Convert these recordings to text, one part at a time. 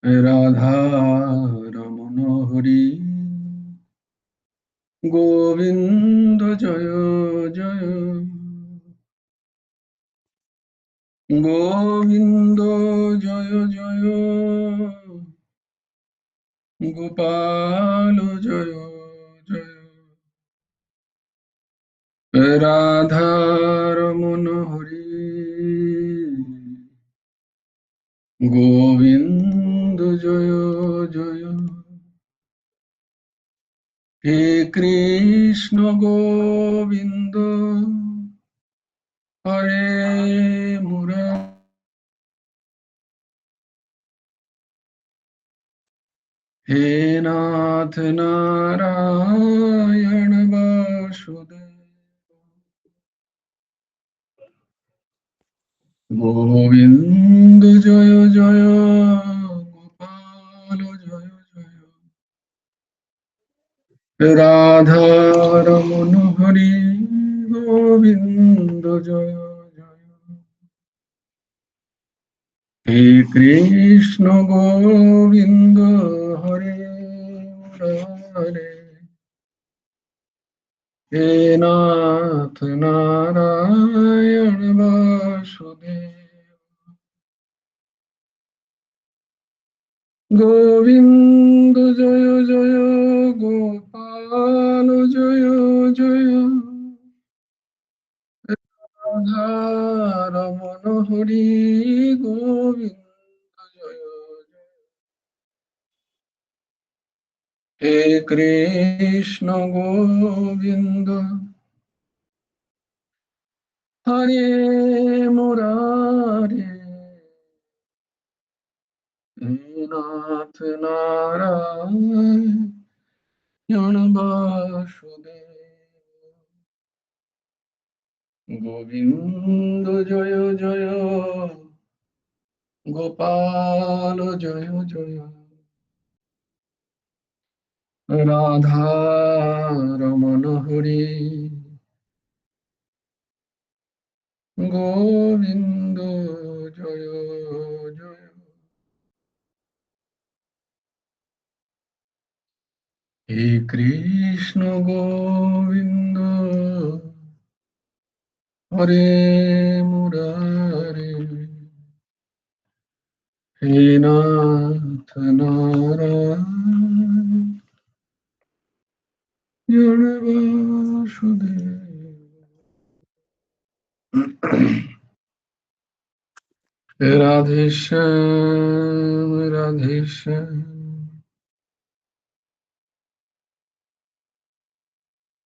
রাধা রমণ হরি গোবিন্দ জয় জয় গোবিন্দ জয় জয় গোপাল জয় জয় রাধা রমণ হরি গোবিন্দ জয় জয় হে কৃষ্ণ গোবিন্দ হরে মুরারি হে নাথ নারায়ণ বাসুদেব গোবিন্দ জয় জয় গোপাল জয় জয় রাধা রমণ হরি গোবিন্দ জয় জয় হে কৃষ্ণ গোবিন্দ হরে মুরারে হে নাথ নারায়ণ বাসুদেব গোবিন্দ জয় জয় গোপাল জয় জয় রাধা রমণ হরি গোবিন্দ জয় জয় হে কৃষ্ণ গোবিন্দ হরে মুরারে হে নাথ নারায়ণ বাসুদেব গোবিন্দ জয় জয় গোপাল জয় জয় রাধা রমণ হরি গোবিন্দ জয় জয় হে কৃষ্ণ গোবিন্দ হরে মুরারে হে নাথ নারায়ণ বাসুদেব রাধে শ্যাম রাধে শ্যাম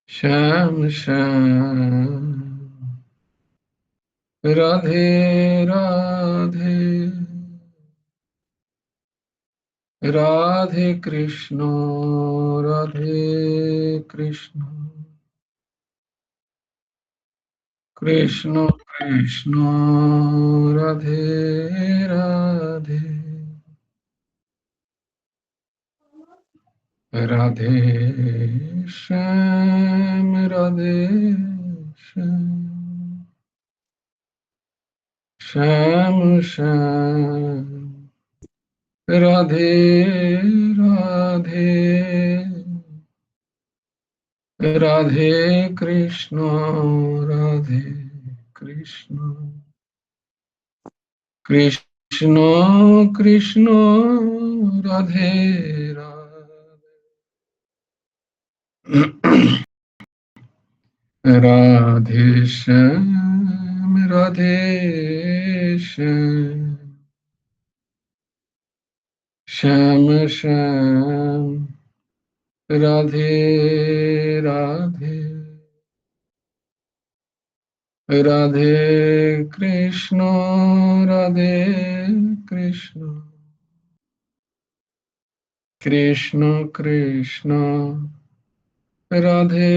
শ্যাম শ্যাম রাধে রাধে রাধে কৃষ্ণ রাধে কৃষ্ণ কৃষ্ণ কৃষ্ণ রাধে রাধে রাধে শ্যাম রাধে শ্যাম শ্যাম শ্যাম রাধে রাধে রাধে কৃষ্ণ রাধে কৃষ্ণ কৃষ্ণ কৃষ্ণ রাধে রাধে রাধে শ্যাম রাধে শ্যাম শ্যাম শ্যাম রাধে রাধে রাধে কৃষ্ণ রাধে কৃষ্ণ কৃষ্ণ কৃষ্ণ রাধে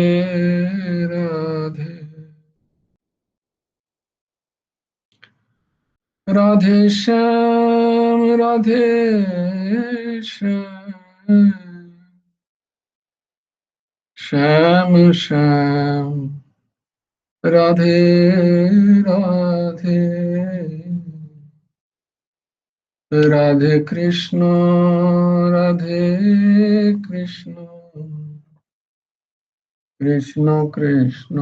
রাধে রাধে শ্যাম রাধে শ্যাম শ্যাম শ্যাম রাধে রাধে রাধে কৃষ্ণ রাধে কৃষ্ণ কৃষ্ণ কৃষ্ণ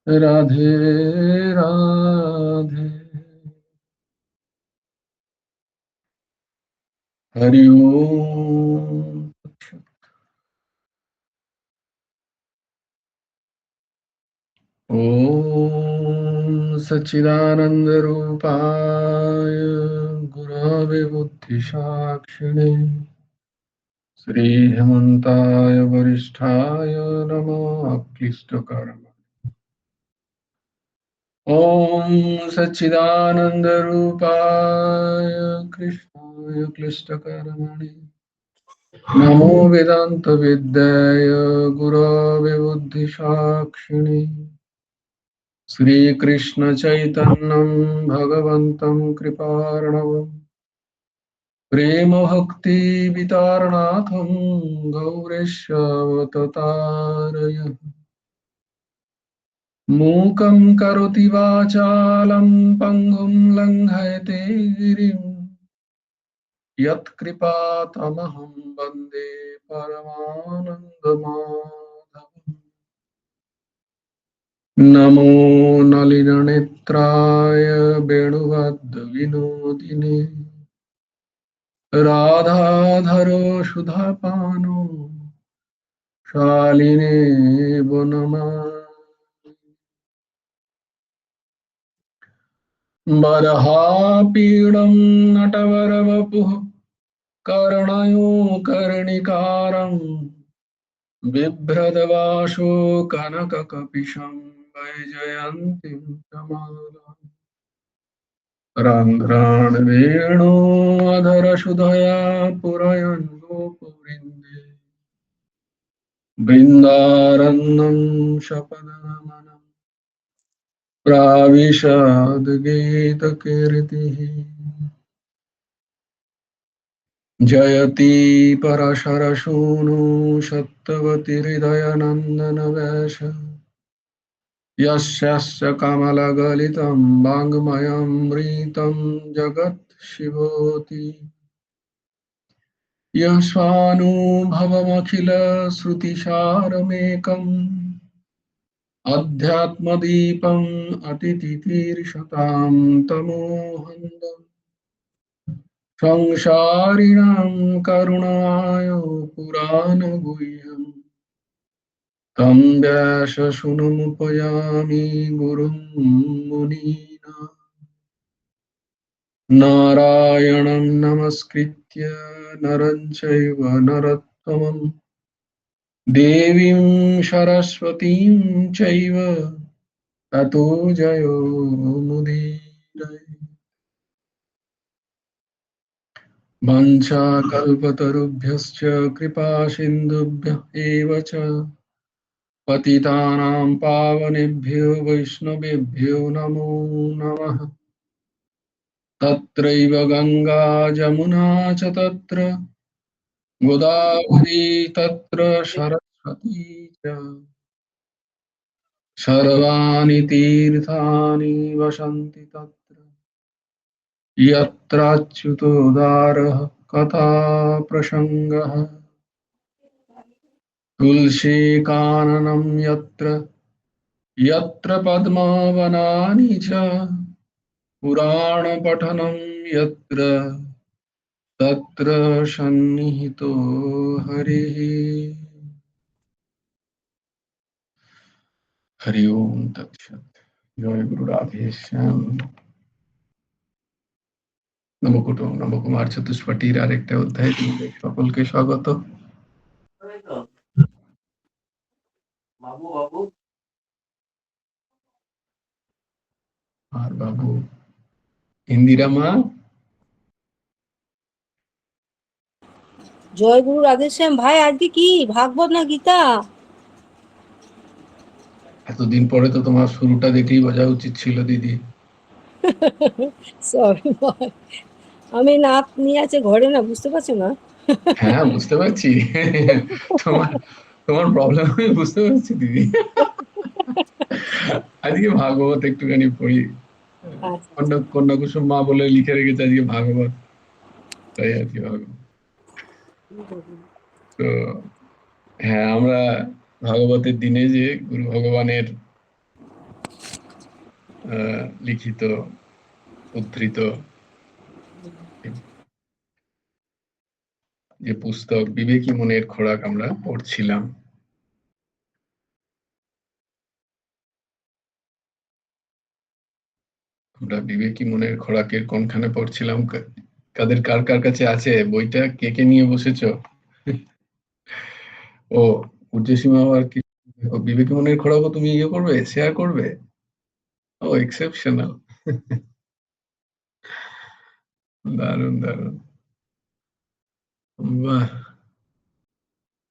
রাধে রাধে। हरि ओम। ओम सच्चिदानंद रूपाय गुरवे बुद्धिसाक्षिणे श्री हेमंताय वरिष्ठाय नमो अक्लिष्टकर्म। ओम सच्चिदानंद रूपाय कृष्णाय क्लिष्टकर्मणे नमो वेदांत विद्याय गुरवे बुद्धिसाक्षिणे श्रीकृष्ण चैतन्यं भगवन्तं कृपार्णवम् प्रेम भक्ति वितारणाथं गौरेशवततारय मूकं करोति वाचालं पङ्गुं लङ्घयते गिरिं यत्कृपातमहं वन्दे परमानन्दमाधवम्। नमो नलिननेत्राय वेणुवद्विनोदिने राधाधरो सुधापानो शालिने वनमामि। बर्हापीडं नटवरवपुः कर्णयो कर्णिकारं बिभ्रदवासो कनककपिशं वैजयन्तीं तमालम् रन्ध्रान् वेणोऽधरसुधया पुरयन् गोपवृन्दे बृन्दारण्यं सपदमनम् प्राविशद्गीतकीर्तिः जयति परशरसूनु सत्तवती हृदयनन्दन वेश यस्यस्य कमलगलितं वाङ्मयमृतं जगत् शिवोति यस्वानुभवमखिलश्रुतिसारमेकम् अध्यात्मदीपम् अतितितीर्षतां तमोहन्दम् संसारिणां करुणाय पुराणगुह्यम् तं व्यासशुनमुपयामि गुरुं मुनीनां नारायणं नमस्कृत्य नरं चैव नरोत्तमं देवीं सरस्वतीं चैव ततो जयो मुदीरये। वाञ्छाकल्पतरुभ्यश्च कृपासिन्धुभ्य एव च पतितानां पावनेभ्यो वैष्णवेभ्यो नमो नमः। तत्रैव गंगा जमुना च तत्र गोदावरी तत्र सरस्वती च सर्वाणि तीर्थानि वसन्ति तत्र यत्राच्युतोदारः कथा प्रसङ्गः तुलसीकाननं यत्र यत्र पद्मवनानि च पुराणपठनं यत्र तत्र सन्निहितो हरिः। हरि ओम तत्सत। জয় গুরু রাধে শ্যাম। নমকুটুম নমকুমার চতুষ্পটির আরেকটা অধ্যায় তোমাদের সকলকে স্বাগত। আর বাবু ইন্দিরা মা জয় গুরু রাধেশ্যাম ভাই, আজকে কি ভাগবত না গীতা? এতদিন পরে তো তোমার শুরুটা দেখেই বোঝা উচিত ছিল দিদি। সরি ভাই, আমি নাত নিয়ে আছে ঘরে, না বুঝতে পারছো না? হ্যাঁ বুঝতে পারছি, তোমার তোমার প্রবলেম আমি বুঝতে পারছি দিদি। আজকে ভাগবত একটুখানি পড়ি, আচ্ছা আচ্ছা। কন্যা কুসুম মা বলে লিখে রেখেছে আজকে ভাগবত, তাই আর কি ভাগবত। তো হ্যাঁ, আমরা ভাগবতের দিনে যে গুরু ভগবানের লিখিত, উদ্ধৃত যে পুস্তক বিবেকী মনের খোরাক আমরা পড়ছিলাম। আমরা বিবেকী মনের খোরাকের কোনখানে পড়ছিলাম? কাদের কার কার কাছে আছে বইটা? কে কে নিয়ে বসেছো? ও, উর্জসীমা আর কি, বিবেকী মনের খোরাকও তুমি ইয়ে করবে, শেয়ার করবে? ও, এক্সেপশনাল। দারুণ দারুণ, বাহ।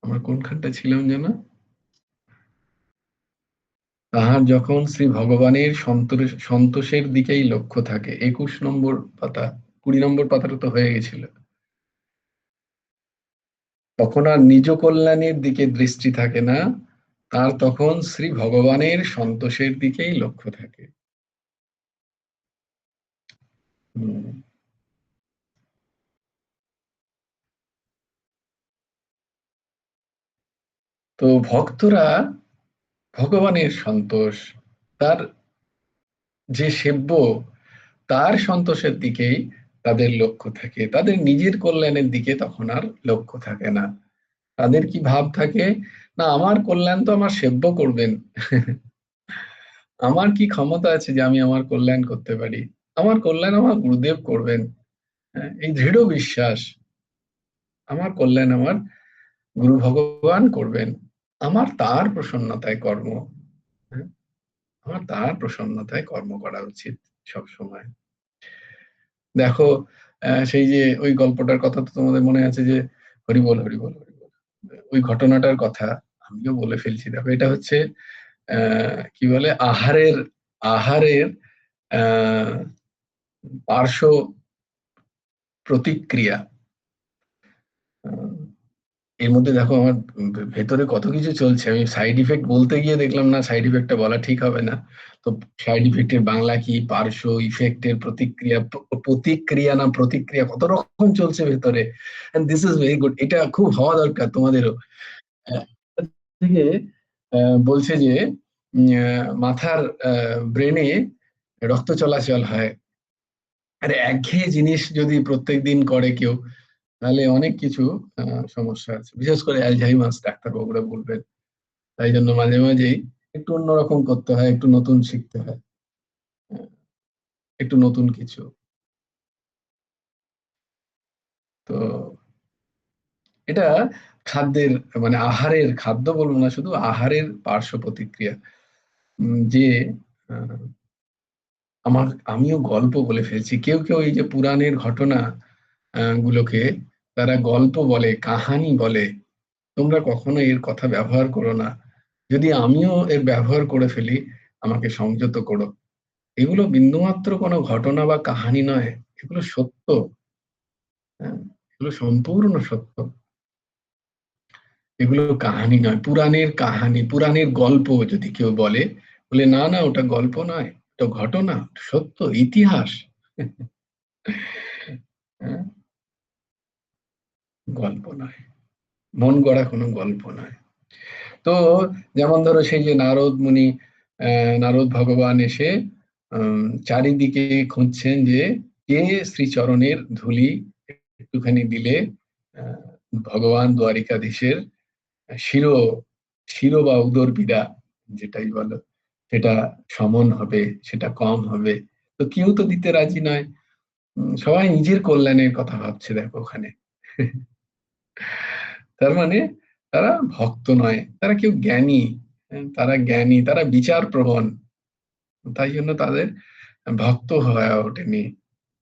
আমরা কোনখানটা ছিলাম যেন? তাহার যখন শ্রী ভগবানের সন্তোষের দিকেই লক্ষ্য থাকে, 21 নম্বর পাতা। 20 নম্বর পাতাটা তো হয়ে গেছিল। তখন আর নিজ কল্যাণের দিকে দৃষ্টি থাকে না, তার তখন শ্রী ভগবানের সন্তোষের দিকেই লক্ষ্য থাকে। হুম। তো ভক্তরা ভগবানের সন্তোষ, তার যে সেব্য, তার সন্তোষের দিকেই তাদের লক্ষ্য থাকে, তাদের নিজের কল্যাণের দিকে তখন আর লক্ষ্য থাকে না। তাদের কি ভাব থাকে? না, আমার কল্যাণ তো আমার সেব্য করবেন। আমার কি ক্ষমতা আছে যে আমি আমার কল্যাণ করতে পারি? আমার কল্যাণ আমার গুরুদেব করবেন। হ্যাঁ, এই দৃঢ় বিশ্বাস, আমার কল্যাণ আমার গুরু ভগবান করবেন। আমার তার প্রসন্নতায় কর্ম, হ্যাঁ, আমার তার প্রসন্নতায় কর্ম করা উচিত সব সময়। দেখো, সেই যে ওই গল্পটার কথা তো তোমাদের মনে আছে, যে হরিবোল হরিবোল হরিবোল, ওই ঘটনাটার কথা আমিও বলে ফেলছি। দেখো, এটা হচ্ছে কি বলে, আহারের আহারের আহ পার্শ্ব প্রতিক্রিয়া। এর মধ্যে দেখো আমার ভেতরে কত কিছু চলছে, আমি সাইড ইফেক্ট বলতে গিয়ে দেখলাম না, সাইড ইফেক্টটা বলা ঠিক হবে না। তো সাইড ইফেক্টের বাংলা কি? পার্শ্ব ইফেক্টের প্রতিক্রিয়া, প্রতিক্রিয়া না প্রতিক্রিয়া, কত রকম চলছে ভেতরে। And this is very good, এটা খুব হওয়া দরকার তোমাদেরও। আহ, থেকে বলছে যে মাথার ব্রেনে রক্ত চলাচল হয়। আরে একঘেয়ে জিনিস যদি প্রত্যেকদিন করে কেউ, তাহলে অনেক কিছু সমস্যা আছে, বিশেষ করে অ্যালঝাইমার্স ডাক্তারবাবুরা বলবেন। তাই জন্য মাঝে মাঝেই একটু অন্যরকম করতে হয়, একটু নতুন শিখতে হয়, আহ, একটু নতুন কিছু। তো এটা খাদ্যের, মানে আহারের, খাদ্য বলবো না, শুধু আহারের পার্শ্ব প্রতিক্রিয়া। যে আহ, আমিও গল্প বলে ফেলছি, কেউ কেউ এই যে পুরাণের ঘটনা গুলোকে তারা গল্প বলে, কাহানি বলে। তোমরা কখনো এর কথা ব্যবহার করো না। যদি আমিও এর ব্যবহার করে ফেলি, আমাকে সংযত করো। এগুলো বিন্দুমাত্র কোনো ঘটনা বা কাহানি নয়, এগুলো সত্য। হ্যাঁ, এগুলো সম্পূর্ণ সত্য। এগুলো কাহানি নয়, পুরাণের কাহানি, পুরাণের গল্প যদি কেউ বলে, বলে না না, ওটা গল্প নয়, ওটা ঘটনা, সত্য ইতিহাস। হ্যাঁ, গল্প নয়, মন গড়া কোনো গল্প নয়। তো যেমন ধরো সেই যে নারদ মুনি, নারদ ভগবান এসে চারিদিকে খুঁজছেন যে কে শ্রীচরণের ধুলি একটুখানি দিলে আহ, ভগবান দ্বারিকাধীশের শিরো শিরো বা উদর পীড়া, যেটাই বলো, সেটা সমন হবে, সেটা কম হবে। তো কেউ তো দিতে রাজি নয়। সবাই নিজের কল্যাণের কথা ভাবছে, দেখো ওখানে। তার মানে তারা ভক্ত নয়, তারা কেউ জ্ঞানী। তারা জ্ঞানী, তারা বিচার প্রবণ, তাই জন্য তাদের ভক্ত হয়ে ওঠেনি।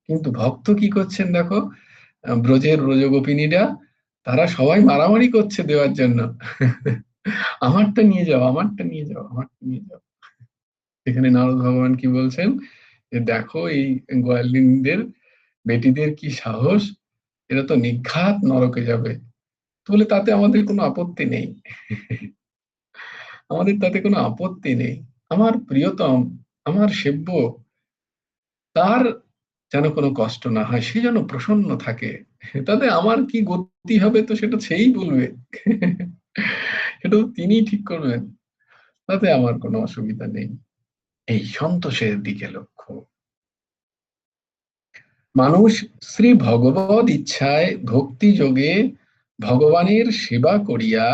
কিন্তু ভক্ত কি করছেন দেখো, ব্রজের ব্রজগোপিনীরা, তারা সবাই মারামারি করছে দেওয়ার জন্য। আমারটা নিয়ে যাও, আমারটা নিয়ে যাও, আমারটা নিয়ে যাও। এখানে নারদ ভগবান কি বলছেন, যে দেখো এই গোয়ালিনীদের বেটিদের কি সাহস, এরা তো নিঘাত নরকে যাবে। তো বলে তাতে আমাদের কোনো আপত্তি নেই, আমাদের তাতে কোনো আপত্তি নেই। আমার প্রিয়তম, আমার সেব্য, তার যেন কোনো কষ্ট না হয়, সে যেন প্রসন্ন থাকে। তাতে আমার কি গতি হবে তো সেটা সেই বলবে, সেটা তো তিনিই ঠিক করবেন, তাতে আমার কোনো অসুবিধা নেই। এই সন্তোষের দিকে লক্ষ্য। মানুষ শ্রী ভগবদ ইচ্ছায় ভক্তি যোগে ভগবানের সেবা করিয়া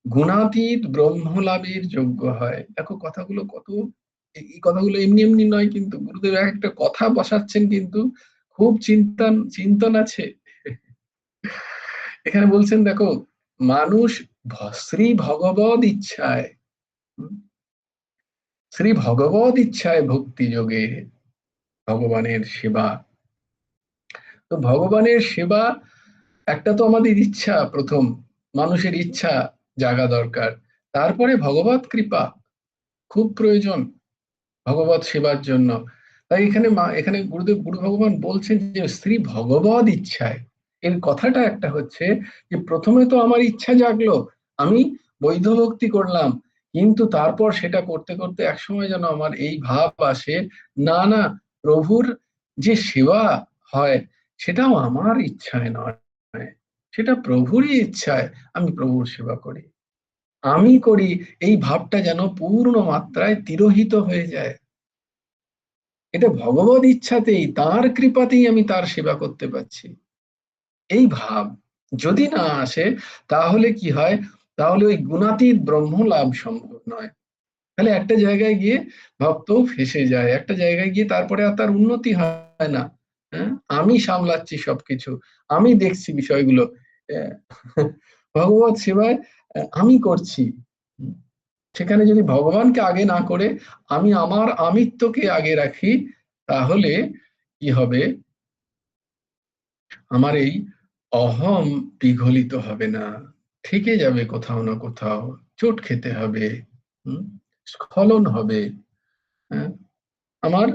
গুণাতীত ব্রহ্মলাভের যোগ্য হয়। দেখো কথাগুলো কত, এই কথাগুলো এমনি এমনি নয়, কিন্তু গুরুদেব এক একটা কথা বসাচ্ছেন, কিন্তু খুব চিন্তন আছে এখানে। বলছেন দেখো, মানুষ শ্রী ভগবদ ইচ্ছায়, শ্রী ভগবদ ইচ্ছায় ভক্তি যোগে ভগবানের সেবা। তো ভগবানের সেবা, একটা তো আমাদের ইচ্ছা, প্রথম মানুষের ইচ্ছা জাগা দরকার, তারপরে ভগবত কৃপা খুব প্রয়োজন ভগবত সেবার জন্য। তাই এখানে এখানে গুরু ভগবান বলছেন যে শ্রী ভগবদ ইচ্ছায়। এর কথাটা একটা হচ্ছে যে প্রথমে তো আমার ইচ্ছা জাগলো, আমি বৈধ ভক্তি করলাম, কিন্তু তারপর সেটা করতে করতে একসময় যেন আমার এই ভাব আসে, না না, প্রভুর যে সেবা হয় সেটাও আমার ইচ্ছায় নয়, সেটা প্রভুরই ইচ্ছায় আমি প্রভুর সেবা করি, আমি করি। এই ভাবটা যেন পূর্ণ মাত্রায় তিরোহিত হয়ে যায়। এটা ভগবত ইচ্ছাতেই, তার কৃপাতেই আমি তার সেবা করতে পারছি, এই ভাব যদি না আসে, তাহলে কি হয়, তাহলে ওই গুণাতীত ব্রহ্ম লাভ সম্ভব নয়। তাহলে একটা জায়গায় গিয়ে ভক্ত ফেসে যায়, একটা জায়গায় গিয়ে তারপরে আর তার উন্নতি হয় না। হ্যাঁ, আমি সামলাচ্ছি সবকিছু, আমি দেখছি বিষয়গুলো, আহ, ভগবত সেবায় আমি করছি। সেখানে যদি ভগবানকে আগে না করে আমি আমার আমিত্বকে আগে রাখি, তাহলে কি হবে, আমার এই অহম বিগলিত হবে না, থেকে যাবে কোথাও না কোথাও, চোট খেতে হবে, স্খলন হবে। হ্যাঁ, আমার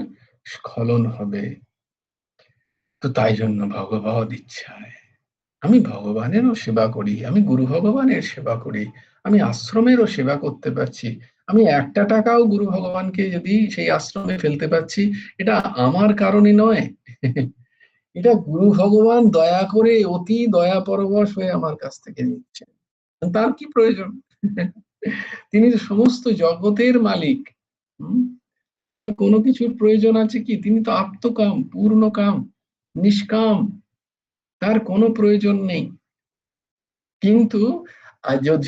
স্খলন হবে। তো তাই জন্য ভগবদ ইচ্ছায় আমি ভগবানেরও সেবা করি, আমি গুরু ভগবানের সেবা করি, আমি আশ্রমেরও সেবা করতে পারছি। আমি একটা টাকাও গুরু ভগবানকে যদি সেই আশ্রমে ফেলতে পারছি, এটা আমার কারণে নয়, এটা গুরু ভগবান দয়া করে অতি দয়া পরবশ হয়ে আমার কাছ থেকে নিচ্ছেন। তার কি প্রয়োজন, তিনি তো সমস্ত জগতের মালিক। হম, কোনো কিছুর প্রয়োজন আছে কি, তিনি তো আত্মকাম, পূর্ণকাম, নিষ্কাম, তার কোনো প্রয়োজন নেই। কিন্তু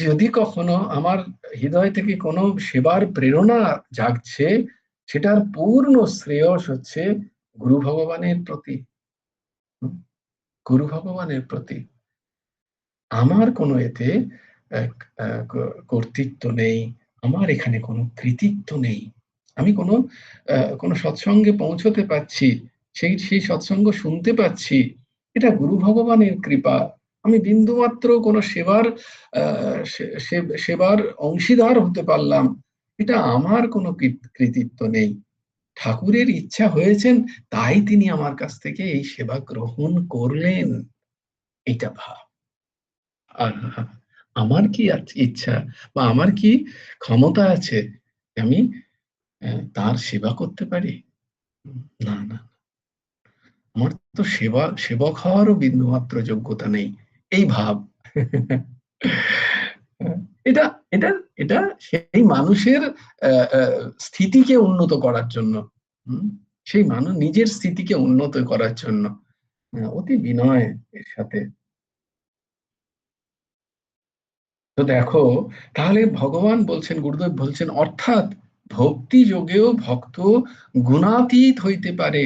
যদি কখনো আমার হৃদয় থেকে কোনো সেবার প্রেরণা জাগছে, সেটার পূর্ণ শ্রেয়স হচ্ছে গুরু ভগবানের প্রতি। হুম, গুরু ভগবানের প্রতি আমার কোনো এতে কর্তৃত্ব নেই, আমার এখানে কোনো কৃতিত্ব নেই। আমি কোনো সৎসঙ্গে পৌঁছতে পারছি, সেই সৎসঙ্গ শুনতে পাচ্ছি, এটা গুরু ভগবানের কৃপা। আমি বিন্দুমাত্র কোনো সেবার অংশীদার হতে পারলাম, এটা আমার কোনো কৃতিত্ব নেই। ঠাকুরের ইচ্ছা হয়েছেন, তাই তিনি আমার কাছ থেকে এই সেবা গ্রহণ করলেন, এটা ভাব। আর আমার কি ইচ্ছা বা আমার কি ক্ষমতা আছে আমি তার সেবা করতে পারি? না না, আমার তো সেবক হওয়ারও বিন্দুমাত্র যোগ্যতা নেই, এই ভাব। এটা এটা এটা সেই মানুষের স্থিতিকে উন্নত করার জন্য, হুম, সেই মানুষ নিজের স্থিতিকে উন্নত করার জন্য অতি বিনয় এর সাথে। তো দেখো, তাহলে ভগবান বলছেন, গুরুদেব বলছেন, অর্থাৎ ভক্তি যোগেও ভক্ত গুণাতীত হইতে পারে।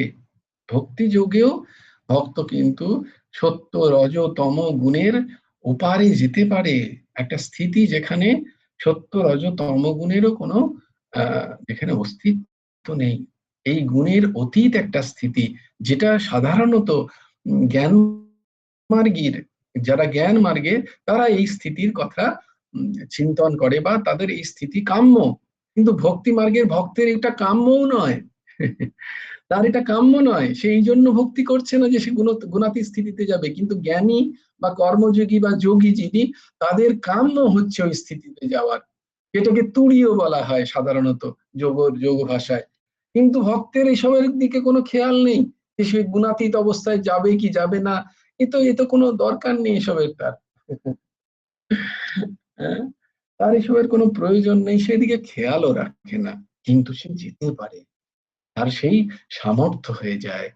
ভক্তি যোগেও ভক্ত কিন্তু সত্য রজ তম গুণের ওপারে যেতে পারে, একটা স্থিতি যেখানে সত্য রজ তম গুণেরও কোনো যেখানে অস্তিত্ব নেই, এই গুণের অতীত একটা স্থিতি, যেটা সাধারণত জ্ঞান মার্গীর, যারা জ্ঞান মার্গে, তারা এই স্থিতির কথা চিন্তন করে বা তাদের এই স্থিতি কাম্য। কিন্তু ভক্তি মার্গের ভক্তের এটা কাম্যও নয়, তার এটা কাম্য নয়, সে এই জন্য ভক্তি করছে না যে সে গুণাতীত স্থিতিতে যাবে। কিন্তু জ্ঞানী বা কর্মযোগী বা যোগী যিনি, তাদের কাম্য হচ্ছে ওই স্থিতিতে যাওয়ার, এটাকে তুরীয় বলা হয় সাধারণত যোগ ভাষায়। কিন্তু ভক্তের এসবের দিকে কোনো খেয়াল নেই যে সে গুণাতীত অবস্থায় যাবে কি যাবে না। এ তো কোনো দরকার নেই এসবের তার। হ্যাঁ, তার এসবের কোনো প্রয়োজন নেই, সেদিকে খেয়ালও রাখে না, কিন্তু সে যেতে পারে, তার সেই সামর্থ্য হয়ে যায়।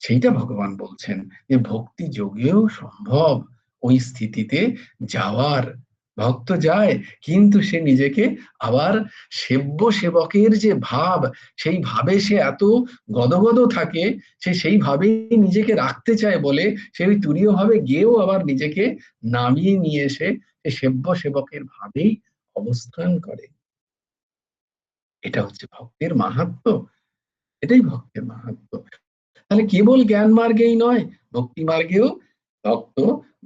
সেইটা ভগবান বলছেন যে ভক্তি যোগেও সম্ভব ওই স্থিতিতে যাওয়ার। ভক্ত যায়, কিন্তু সে নিজেকে আবার সেব্য সেবকের যে ভাব, সেই ভাবে সে এত গদগদ থাকে, সে সেই ভাবেই নিজেকে রাখতে চায় বলে সে ওই তুরীয় ভাবে গিয়েও আবার নিজেকে নামিয়ে নিয়ে এসে সে সেব্য সেবকের ভাবেই অবস্থান করে। এটা হচ্ছে ভক্তের মাহাত্ম্য, এটাই ভক্তের মাহাত্ম্য। তাহলে কেবল জ্ঞান মার্গেই নয়, ভক্তি মার্গেও ভক্ত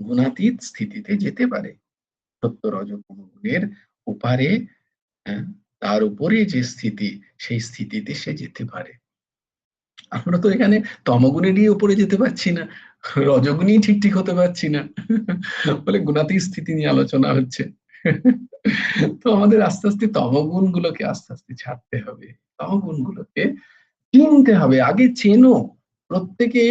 গুণাতীত স্থিতিতে যেতে পারে। সত্য রজতম গুণের উপারে, তার উপরে যে স্থিতি, সেই স্থিতিতে সে যেতে পারে। আমরা তো এখানে তমগুণেরই উপরে যেতে পারছি না, রজগুণই ঠিক ঠিক হতে পারছি না, বলে গুণাতীত স্থিতি নিয়ে আলোচনা হচ্ছে। তো আমাদের আস্তে আস্তে তমগুণ গুলোকে আস্তে আস্তে ছাড়তে হবে, তমগুণ গুলোকে চিনতে হবে। আগে চেনো, প্রত্যেকে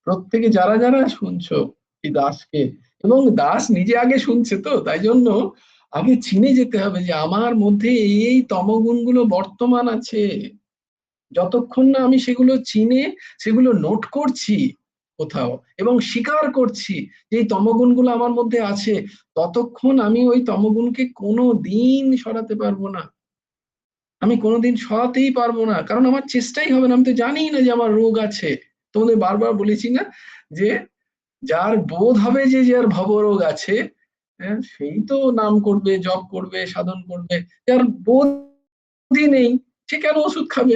প্রত্যেকে যারা যারা শুনছো এই দাসকে, এবং দাস নিজে আগে শুনছে, তো তাই জন্য আগে চিনে যেতে হবে যে আমার মধ্যে এই এই তমগুণগুলো বর্তমান আছে। যতক্ষণ না আমি সেগুলো চিনে সেগুলো নোট করছি কোথাও এবং স্বীকার করছি যে এই তমগুণগুলো আমার মধ্যে আছে, ততক্ষণ আমি ওই তমগুণকে কোনো দিন সরাতে পারবো না। আমি কোনোদিন সরাতেই পারবো না, কারণ আমার চেষ্টাই হবে না, আমি তো জানি না যে আমার রোগ আছে। তোমাদের বারবার বলেছি না যে যার বোধ হবে যে যার ভবরোগ আছে, সেই তো নাম করবে, জপ করবে, সাধন করবে। যার বোধই নেই, সে কেন ওষুধ খাবে?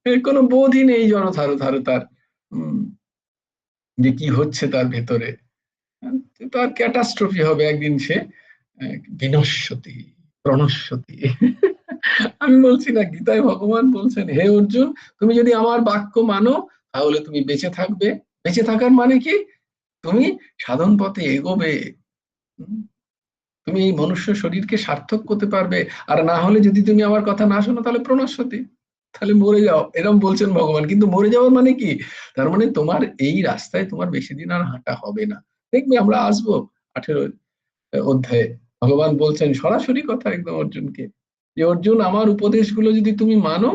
এর কোনো বোধই নেই জড়তার, উম, যে কি হচ্ছে তার ভেতরে। তার ক্যাটাস্ট্রফি হবে একদিন, সে বিনশ্যতি প্রণশ্যতি। আমি বলছি না, গীতায় ভগবান বলছেন, হে অর্জুন, তুমি যদি আমার বাক্য মানো তাহলে তুমি বেঁচে থাকবে। বেঁচে থাকার মানে কি? তুমি সাধন পথে এগোবে, তুমি এই মনুষ্য শরীরকে সার্থক করতে পারবে। আর না হলে যদি তুমি আমার কথা না শোনো তাহলে প্রণশ্যতি, তাহলে মরে যাও, এরকম বলছেন ভগবান। কিন্তু মরে যাওয়ার মানে কি? তার মানে তোমার এই রাস্তায় তোমার বেশি দিন আর হাঁটা হবে না। দেখবে আমরা আসবো 18 অধ্যায়ে, ভগবান বলছেন সরাসরি কথা একদম অর্জুনকে, যে অর্জুন আমার উপদেশগুলো যদি তুমি মানো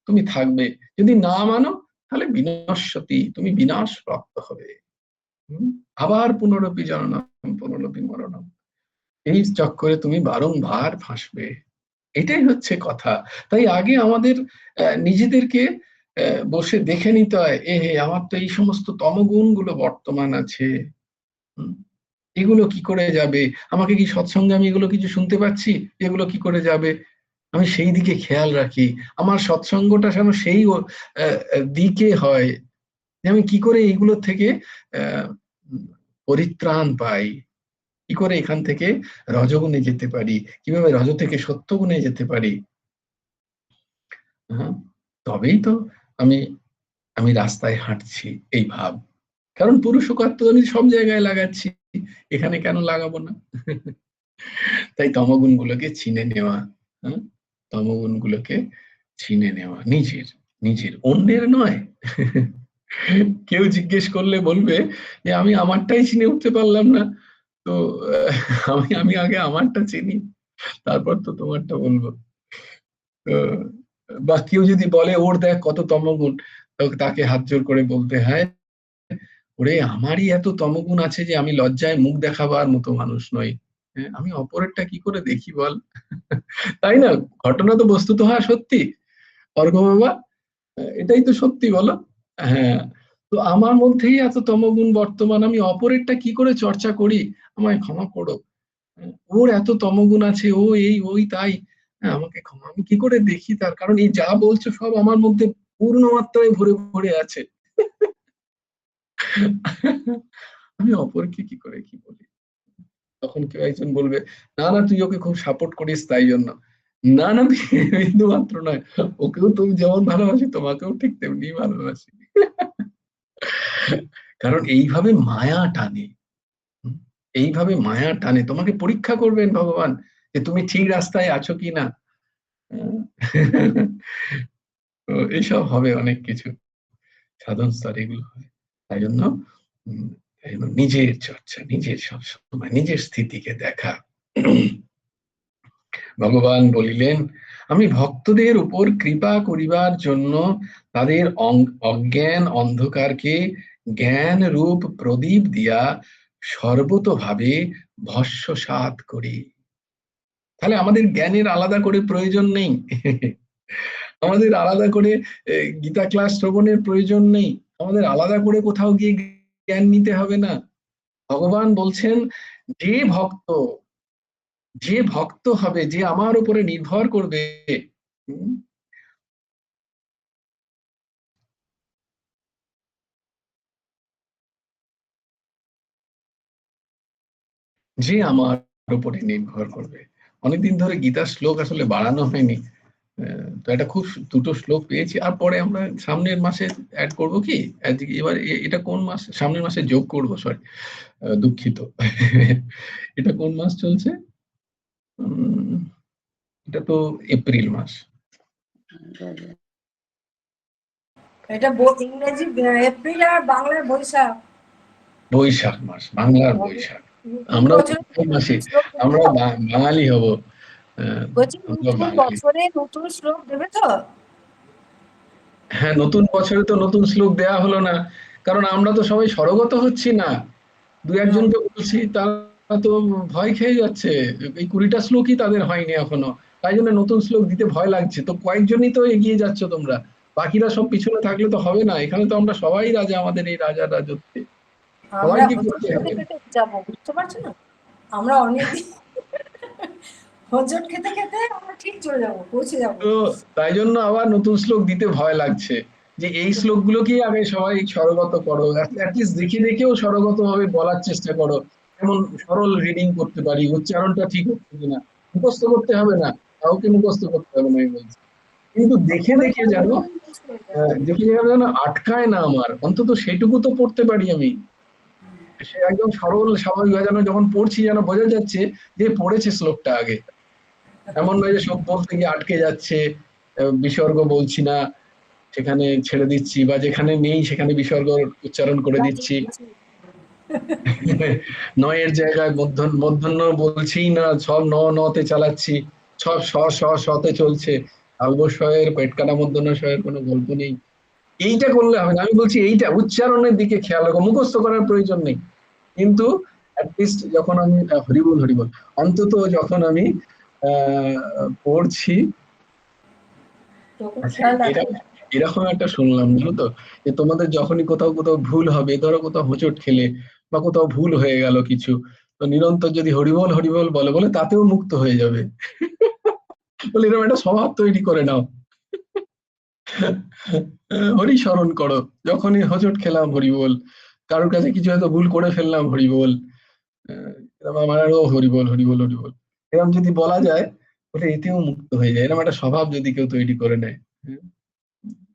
তুমি থাকবে, যদি না মানো তাহলে বিনশ্যতি, তুমি বিনাশ প্রাপ্ত হবে। আবার পুনরপি জননম পুনরপি মরণম, এই চক্করে তুমি বারংবার ফাঁসবে। এটাই হচ্ছে কথা। তাই আগে আমাদের নিজেদেরকে বসে দেখে নিতে হয়, এ হে আমার তো এই সমস্ত তমগুণ গুলো বর্তমান আছে। হুম, এগুলো কি করে যাবে? আমাকে কি সৎসঙ্গে আমি এগুলো কিছু শুনতে পাচ্ছি? এগুলো কি করে যাবে? আমি সেই দিকে খেয়াল রাখি, আমার সৎসঙ্গটা যেন সেই দিকে হয়, যে আমি কি করে এইগুলো থেকে আহ পরিত্রাণ পাই, কি করে এখান থেকে রজগুণে যেতে পারি, কিভাবে রজ থেকে সত্যগুণে যেতে পারি। হ্যাঁ, তবেই তো আমি আমি রাস্তায় হাঁটছি এই ভাব। কারণ পুরুষকার তো আমি সব জায়গায় লাগাচ্ছি, এখানে কেন লাগাবো না? তাই তমগুণ গুলোকে চিনে নেওয়া, হ্যাঁ, তমগুণ গুলোকে চিনে নেওয়া, নিজের, নিজের, অন্যের নয়। কেউ জিজ্ঞেস করলে বলবে যে আমি আমারটাই চিনে উঠতে পারলাম না, তো আমি আমি আগে আমারটা চিনি, তারপর তো তোমারটা বলবো। আহ, বা কেউ যদি বলে ওর দেখ কত তমগুণ, তাকে হাত জোর করে বলতে হয়, ওরে আমারই এত তমগুণ আছে যে আমি লজ্জায় মুখ দেখাবার মতো মানুষ নই। আমি অপরেরটা কি করে দেখি বল? তাই না? ঘটনা তো বস্তুত হয় সত্যি, অর্ঘ বাবা, এটাই তো সত্যি, বলো? হ্যাঁ, তো আমার মধ্যেই এত তমগুণ বর্তমান, আমি অপরেরটা কি করে চর্চা করি? আমায় ক্ষমা করো। ওর এত তমগুণ আছে, ও এই ওই তাই, আমাকে ক্ষমা, আমি কি করে দেখি তার? কারণ এই যা বলছো সব আমার মধ্যে পূর্ণ মাত্রায় ভরে ভরে আছে। আমি অপরকে কি করে কি বলি? তখন কেউ একজন বলবে, না না তুই ওকে খুব সাপোর্ট করিস তাই জন্য। না না, বিন্দু মাত্র নয়, ওকেও তুমি যেমন ভালোবাসি তোমাকেও ঠিক তেমনি ভালোবাসি। কারণ এইভাবে মায়া টানে, হুম, এইভাবে মায়া টানে। তোমাকে পরীক্ষা করবেন ভগবান যে তুমি ঠিক রাস্তায় আছো কি না। তো এইসব হবে অনেক কিছু, সাধন স্তর এগুলো হবে। তাই জন্য উম, নিজের চর্চা, নিজের সবসময় নিজের স্থিতিকে দেখা। ভগবান বলিলেন, আমি ভক্তদের উপর কৃপা করিবার জন্য তাদের অজ্ঞান অন্ধকারকে জ্ঞান রূপ প্রদীপ দিয়া সর্বতোভাবে ভস্মসাৎ করি। তাহলে আমাদের জ্ঞানের আলাদা করে প্রয়োজন নেই। আমাদের আলাদা করে গীতা ক্লাস শ্রবণের প্রয়োজন নেই, আমাদের আলাদা করে কোথাও গিয়ে জ্ঞান নিতে হবে না। ভগবান বলছেন, যে ভক্ত, যে ভক্ত হবে, যে আমার উপরে নির্ভর করবে, হুম, যে আমার উপরে নির্ভর করবে। অনেকদিন ধরে গীতার শ্লোক আসলে বাড়ানো হয়নি, তো এটা খুব দুটো শ্লোক পেয়েছি, আর পরে আমরা সামনের মাসে অ্যাড করব কি, এবার এটা কোন মাস, সামনের মাসে যোগ করব, সরি, দুঃখিত। এটা কোন মাস চলছে? উম, এটা তো এপ্রিল মাস। এটা ইংরেজি এপ্রিল আর বাংলার বৈশাখ। বৈশাখ মাস, বাংলার বৈশাখ। নতুন আমরাও বছরে এই মাসে, নতুন শ্লোক দেবে আমরা তো? বাঙালি হব। বলছি আমরা নতুন বাঙালি। বছরে নতুন শ্লোক দেবে তো? হ্যাঁ, নতুন বছরে তো নতুন শ্লোক দেয়া হলো না, কারণ আমরা তো সবাই স্বরগত হচ্ছি না। দু হ্যাঁ, একজনকে বলছি, তারা তো ভয় খেয়ে যাচ্ছে, এই 20টা শ্লোকই তাদের হয়নি এখনো, তাই জন্য নতুন শ্লোক দিতে ভয় লাগছে। তো কয়েকজনই তো এগিয়ে যাচ্ছ তোমরা, বাকিরা সব পিছনে থাকলে তো হবে না। এখানে তো আমরা সবাই রাজা, আমাদের এই রাজার রাজত্বে আমরা সবাইকে হোঁচট করতে খেতে হবে। খেতে যাবো, বুঝতে পারছো না? আমরা অনেকদিন হোঁচট খেতে খেতে আমরা ঠিক চলে যাবো, পৌঁছে যাবো। তো তাই জন্য আবার নতুন শ্লোক দিতে ভয় লাগছে, যে এই শ্লোকগুলোকেই আগে সবাই স্বরগত করো, অ্যাটলিস্ট দেখে দেখেও স্বরগত ভাবে বলার চেষ্টা করো, যেমন সরল রিডিং করতে পারি, উচ্চারণটা ঠিক হচ্ছে কিনা। মুখস্থ করতে হবে না, কাউকে মুখস্থ করতে হবে না আমি বলছি, কিন্তু দেখে পড়ে দেখে পড়ে যেন, দেখে দেখে চলে যাবো। দেখে যেন আটকায় না আমার, অন্তত সেটুকু তো পড়তে পারি আমি। সে একদম সরল স্বাভাবিক যেন যখন পড়ছি যেন বোঝা যাচ্ছে যে পড়েছে শ্লোকটা আগে। এমন নয় যে সব বলতে গিয়ে আটকে যাচ্ছে, বিসর্গ বলছি না, সেখানে ছেড়ে দিচ্ছি, বা যেখানে নেই সেখানে বিসর্গ উচ্চারণ করে দিচ্ছি। নয়ের জায়গায় মূর্ধন্য বলছি না, সব নতে চালাচ্ছি, সব শতে চলছে। আলবস্বয়ের পেট কাটা মূর্ধন্য স্বয়ের কোনো গল্প নেই। এইটা করলে হবে না, আমি বলছি এইটা উচ্চারণের দিকে খেয়াল রাখো, মুখস্থ করার প্রয়োজন নেই। কিন্তু অ্যাটলিস্ট যখন আমি হরিবল হরিবল, অন্তত যখন আমি পড়ছি। তখন আচ্ছা, খেয়াল এটা রাখবে। এরকম একটা শুনলাম জানো তো, যে তোমাদের যখনই কোথাও কোথাও ভুল হবে, ধরো কোথাও হোঁচট খেলে বা কোথাও ভুল হয়ে গেল কিছু, তো নিরন্তর যদি হরিবল হরিবল বলে বলে তাতেও মুক্ত হয়ে যাবে। বলে এরকম একটা স্বভাব তৈরি করে নাও, হরি স্মরণ করো, যখনই হোঁচট খেলাম হরিবল, কারোর কাছে কিছু হয়তো ভুল করে ফেললাম হরিবল, আমারও হরিবল হরিবল হরিবল, এরকম যদি বলা যায়, ওটা এতেও মুক্ত হয়ে যায়। এরকম একটা স্বভাব যদি কেউ তৈরি করে নেয়,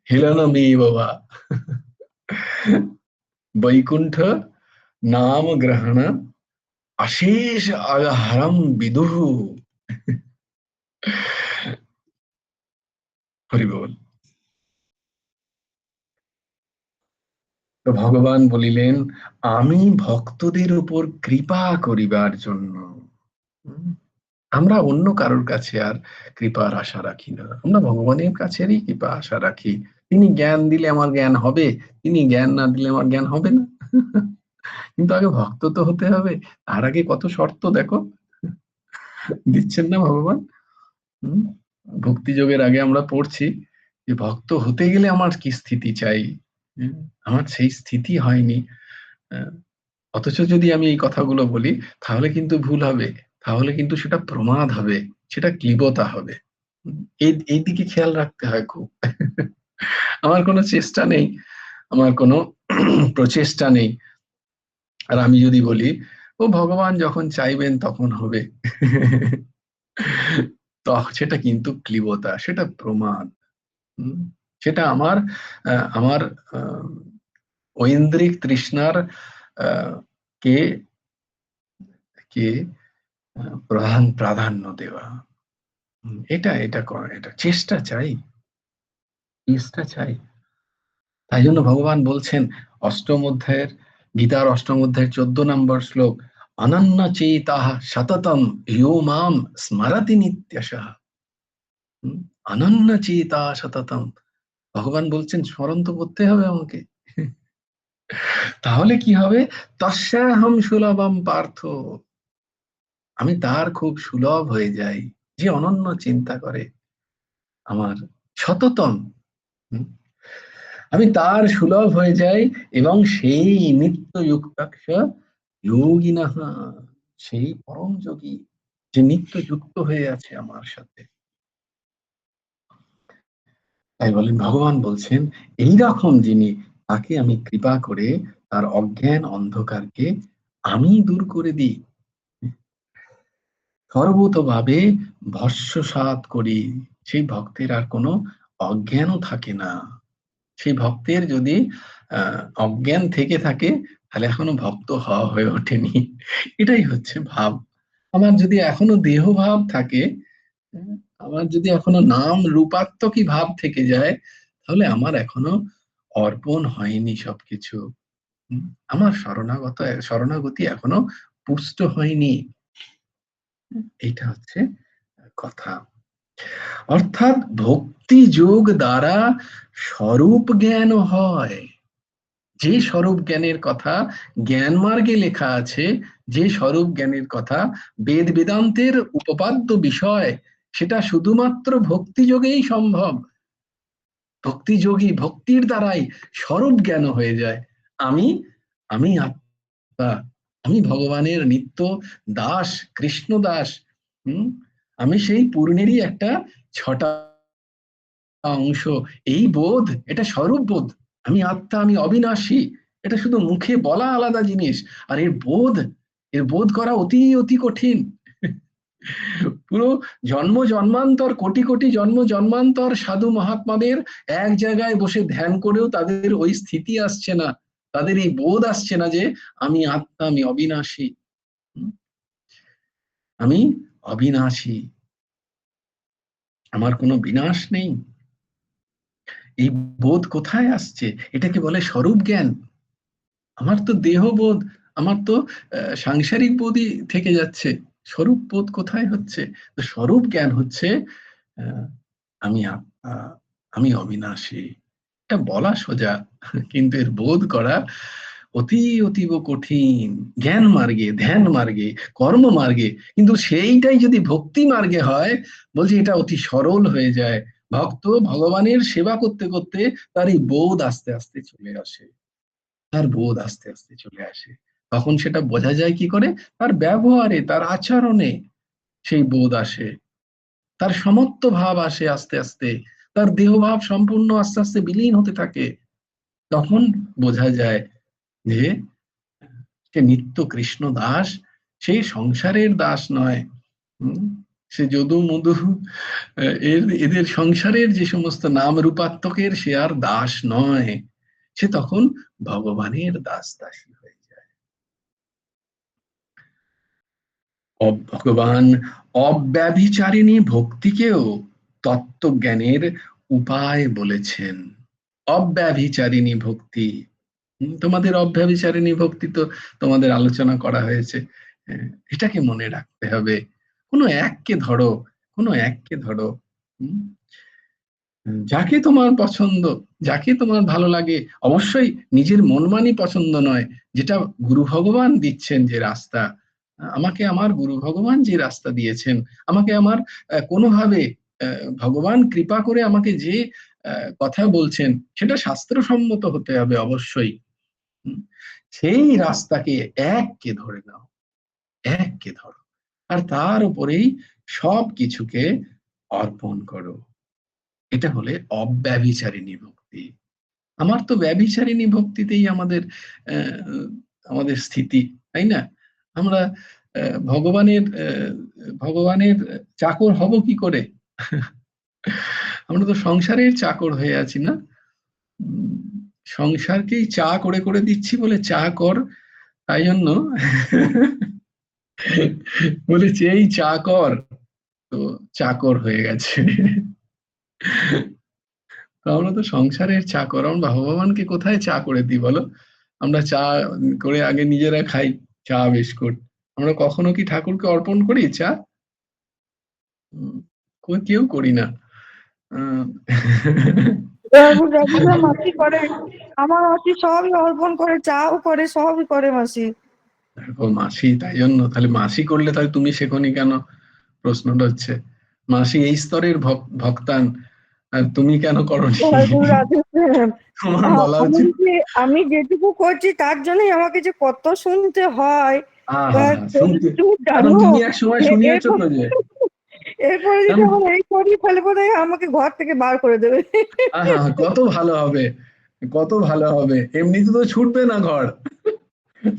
হেলানো মেয়ে বাবা, বৈকুণ্ঠ নাম গ্রহণ অশেষ আহারম বিদুঃ। হরি বল। তো ভগবান বলিলেন, আমি ভক্তদের উপর কৃপা করিবার জন্য। হুম, আমরা অন্য কারোর কাছে আর কৃপার আশা রাখি না, আমরা ভগবানের কাছেরই কৃপা আশা রাখি। তিনি জ্ঞান দিলে আমার জ্ঞান হবে, তিনি জ্ঞান না দিলে আমার জ্ঞান হবে না। কিন্তু আগে ভক্ত তো হতে হবে, তার আগে কত শর্ত দেখো দিচ্ছেন না ভগবান। হুম, ভক্তি যোগের আগে আমরা পড়ছি যে ভক্ত হতে গেলে আমার কি স্থিতি চাই। হুম, আমার সেই স্থিতি হয়নি। আহ, অথচ যদি আমি এই কথাগুলো বলি, তাহলে কিন্তু ভুল হবে, তাহলে কিন্তু সেটা প্রমাদ হবে, সেটা ক্লিবতা হবে। এই দিকে খেয়াল রাখতে হয় খুব। আমার কোনো চেষ্টা নেই, আমার কোনো প্রচেষ্টা নেই, আর আমি যদি বলি ও ভগবান যখন চাইবেন তখন হবে, তো সেটা কিন্তু ক্লিবতা, সেটা প্রমাদ। হুম, সেটা আমার আমার ঐন্দ্রিক তৃষ্ণার আহ, কে কে প্রাধান্য দেওয়া। এটা এটা এটা চেষ্টা চাই, চেষ্টা চাই। তাই জন্য ভগবান বলছেন অষ্টম অধ্যায়ের, গীতার অষ্টম অধ্যায়ের 14 নম্বর শ্লোক, অনন্য চেতাহ সততম ইয়ো মাম স্মরতি নিত্যশঃ। অনন্য চেতা সততম, ভগবান বলছেন স্মরণ তো করতে হবে আমাকে। তাহলে কি হবে? তস্যাহম সুলভম পার্থ, আমি তার খুব সুলভ হয়ে যাই, যে অনন্য চিন্তা করে আমার, সততম, হুম, আমি তার সুলভ হয়ে যাই। এবং সেই নিত্য যুক্তাক্ষ যোগিনঃ, সেই পরম যোগী যে নিত্য যুক্ত হয়ে আছে আমার সাথে। তাই বলেন, ভগবান বলছেন এইরকম যিনি, তাকে আমি কৃপা করে তার অজ্ঞান অন্ধকারকে আমি দূর করে দিই, সর্বতভাবে ভস্মসাৎ করি। সেই ভক্তের আর কোনো অজ্ঞানও থাকে না। সেই ভক্তের যদি অজ্ঞান থেকে থাকে, তাহলে এখনো ভক্ত হওয়া হয়ে ওঠেনি। এটাই হচ্ছে ভাব। আমার যদি এখনো দেহ ভাব থাকে, আমার যদি এখনো নাম রূপাত্মকই ভাব থেকে যায়, তাহলে আমার এখনো অর্পণ হয়নি সবকিছু। আমার শরণাগতি এখনো পুষ্ট হয়নি। এটা হচ্ছে কথা। অর্থাৎ ভক্তি যোগ দ্বারা স্বরূপ জ্ঞান হয়। যে স্বরূপ জ্ঞানের কথা জ্ঞান মার্গে লেখা আছে, যে স্বরূপ জ্ঞানের কথা বেদ বেদান্তের উপপাদ্য বিষয়, সেটা শুধুমাত্র ভক্তি যোগেই সম্ভব। ভক্তি যোগী ভক্তির দ্বারাই স্বরূপ জ্ঞান হয়ে যায়। আমি আমি আত্মা, আমি ভগবানের নিত্য দাস, কৃষ্ণ দাস। হম, আমি সেই পূর্ণেরই একটা ছটা অংশ। এই বোধ, এটা স্বরূপ বোধ। আমি আত্মা, আমি অবিনাশী, এটা শুধু মুখে বলা আলাদা জিনিস, আর এর বোধ করা অতি অতি কঠিন। পুরো জন্ম জন্মান্তর, কোটি কোটি জন্ম জন্মান্তর সাধু মহাত্মাদের এক জায়গায় বসে ধ্যান করেও তাদের ওই স্থিতি আসছে না, তাদের এই বোধ আসছে না যে আমি আত্মা, আমি অবিনাশী। আমি অবিনাশী, আমার কোনো বিনাশ নেই। এই বোধ কোথায় আসছে? এটাকে বলে স্বরূপ জ্ঞান। আমার তো দেহবোধ, আমার তো সাংসারিক বোধই থেকে যাচ্ছে, স্বরূপ বোধ কোথায় হচ্ছে? তো স্বরূপ জ্ঞান হচ্ছে আমি আত্মা, আমি অবিনাশী। এটা বলা সোজা, কিন্তু এর বোধ করা অতি অতীব কঠিন। জ্ঞান মার্গে, ধ্যান মার্গে, কর্ম মার্গে, কিন্তু সেইটাই যদি ভক্তি মার্গে হয়, বলছি এটা অতি সরল হয়ে যায়। ভক্ত ভগবানের সেবা করতে করতে তার এই বোধ আস্তে আস্তে চলে আসে, তার বোধ আস্তে আস্তে চলে আসে। তখন সেটা বোঝা যায় কি করে? তার ব্যবহারে, তার আচরণে সেই বোধ আসে, তার সমত্ব ভাব আসে আস্তে আস্তে, তার দেহভাব সম্পূর্ণ আস্তে আস্তে বিলীন হতে থাকে। তখন বোঝা যায় যে সে নিত্য কৃষ্ণ দাস, সেই সংসারের দাস নয়। সে যদু মধু এদের সংসারের যে সমস্ত নাম রূপাত্মকের সে আর দাস নয়, সে তখন ভগবানের দাস দাসী হয়ে যায়। ভগবান অব্যভিচারিণী ভক্তিকেও তত্ত্বজ্ঞানের উপায় বলেছেন। অব্যভিচারিণী ভক্তি, তোমাদের অব্যভিচারিণী ভক্তি তো তোমাদের আলোচনা করা হয়েছে। এটাকে মনে রাখতে হবে। কোনো এককে ধরো, কোনো এককে ধরো। হুম, যাকে তোমার পছন্দ, যাকে তোমার ভালো লাগে, অবশ্যই নিজের মনমানি পছন্দ নয়, যেটা গুরু ভগবান দিচ্ছেন যে রাস্তা, আমাকে আমার গুরু ভগবান যে রাস্তা দিয়েছেন, আমাকে আমার কোনোভাবে ভগবান কৃপা করে আমাকে যে কথা বলছেন, সেটা শাস্ত্রসম্মত হতে হবে অবশ্যই। সেই রাস্তাকে এককে ধরে নাও, এককে ধরো, আর তার উপরেই সব কিছুকে অর্পণ করো। এটা হলে অব্যভিচারিণী ভক্তি। আমার তো ব্যভিচারিণী ভক্তিতেই আমাদের স্থিতি, তাই না? আমরা ভগবানের চাকর হব কি করে? আমরা তো সংসারের চাকর হয়ে আছি না? সংসারকেই চা করে করে দিচ্ছি বলে চা কর, তাই জন্য বলেছি এই চা কর, তো চাকর হয়ে গেছে। তো আমরা তো সংসারের চাকর, আমরা ভগবানকে কোথায় চা করে দিই বলো? আমরা চা করে আগে নিজেরা খাই, চা বিস্কুট। আমরা কখনো কি ঠাকুরকে অর্পণ করি চা? কেউ করি না। আহ, মাসি করে, আমার মাসি সবই অর্পণ করে, চাও করে, সবই করে মাসি। ও মাসি, তাই জন্য তাহলে মাসি করলে তাহলে তুমি শেখনি কেন? প্রশ্নটা হচ্ছে, মাসি এই স্তরের ভক্তান, আর তুমি কেন করনি? তোমার বলা উচিত। আমি যেটুকু করছি তার জন্যই আমাকে যে কত শুনতে হয়। শুনতে, কারণ তুমি এক সময় শুনিয়েছো তো যে এরপরে যদি আমার এই করি ফেলে বোধ আমাকে ঘর থেকে বার করে দেবে। কত ভালো হবে, কত ভালো হবে, এমনিতে তো ছুটবে না ঘর,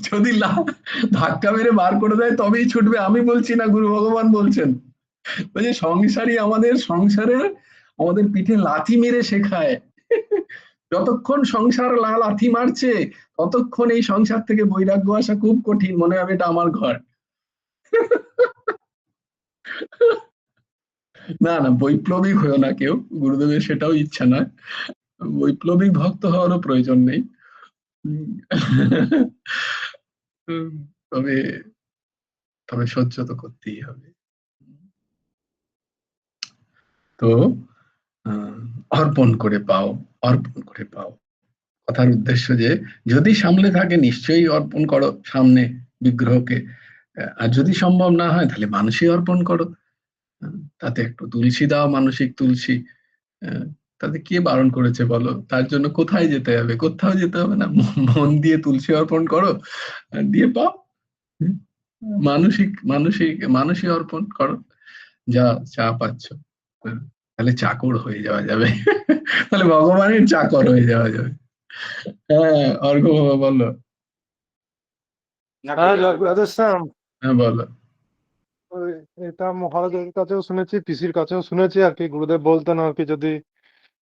যদি ধাক্কা মেরে বার করে দেয় তবেই ছুটবে। আমি বলছি না, গুরু ভগবান বলছেন। বলছে সংসারই আমাদের, সংসারে আমাদের পিঠে লাথি মেরে শেখায়। যতক্ষণ সংসার লাথি মারছে ততক্ষণ এই সংসার থেকে বৈরাগ্য আসা খুব কঠিন, মনে হবে এটা আমার ঘর। না না, বৈপ্লবিক হয়েও না কেউ, গুরুদেবের সেটাও ইচ্ছা নয়, বৈপ্লবিক ভক্ত হওয়ারও প্রয়োজন নেই। তবে তবে সহ্য তো করতেই হবে। তো অর্পণ করে পাও, অর্পণ করে পাও, কথার উদ্দেশ্য যে যদি সামনে থাকে নিশ্চয়ই অর্পণ করো সামনে বিগ্রহকে, আর যদি সম্ভব না হয় তাহলে মানুষই অর্পণ করো। তাতে একটু তুলসী দাও, মানসিক তুলসী, তাতে কে বারণ করেছে বলো? তার জন্য কোথায় যেতে হবে? কোথাও যেতে হবে না, মন দিয়ে তুলসী অর্পণ করো, দিয়ে পাও। মানসিক মানসিক মানসিক অর্পণ করো, যা চা পাচ্ছ, তাহলে চাকর হয়ে যাওয়া যাবে। তাহলে ভগবানের চাকর হয়ে যাওয়া যাবে। হ্যাঁ, অর্ঘ বাবা বলো। হ্যাঁ বলো। এটা মহারাজের কাছেও শুনেছি, পিসির কাছেও শুনেছি আর কি। গুরুদেব বলতেন আর কি, যদি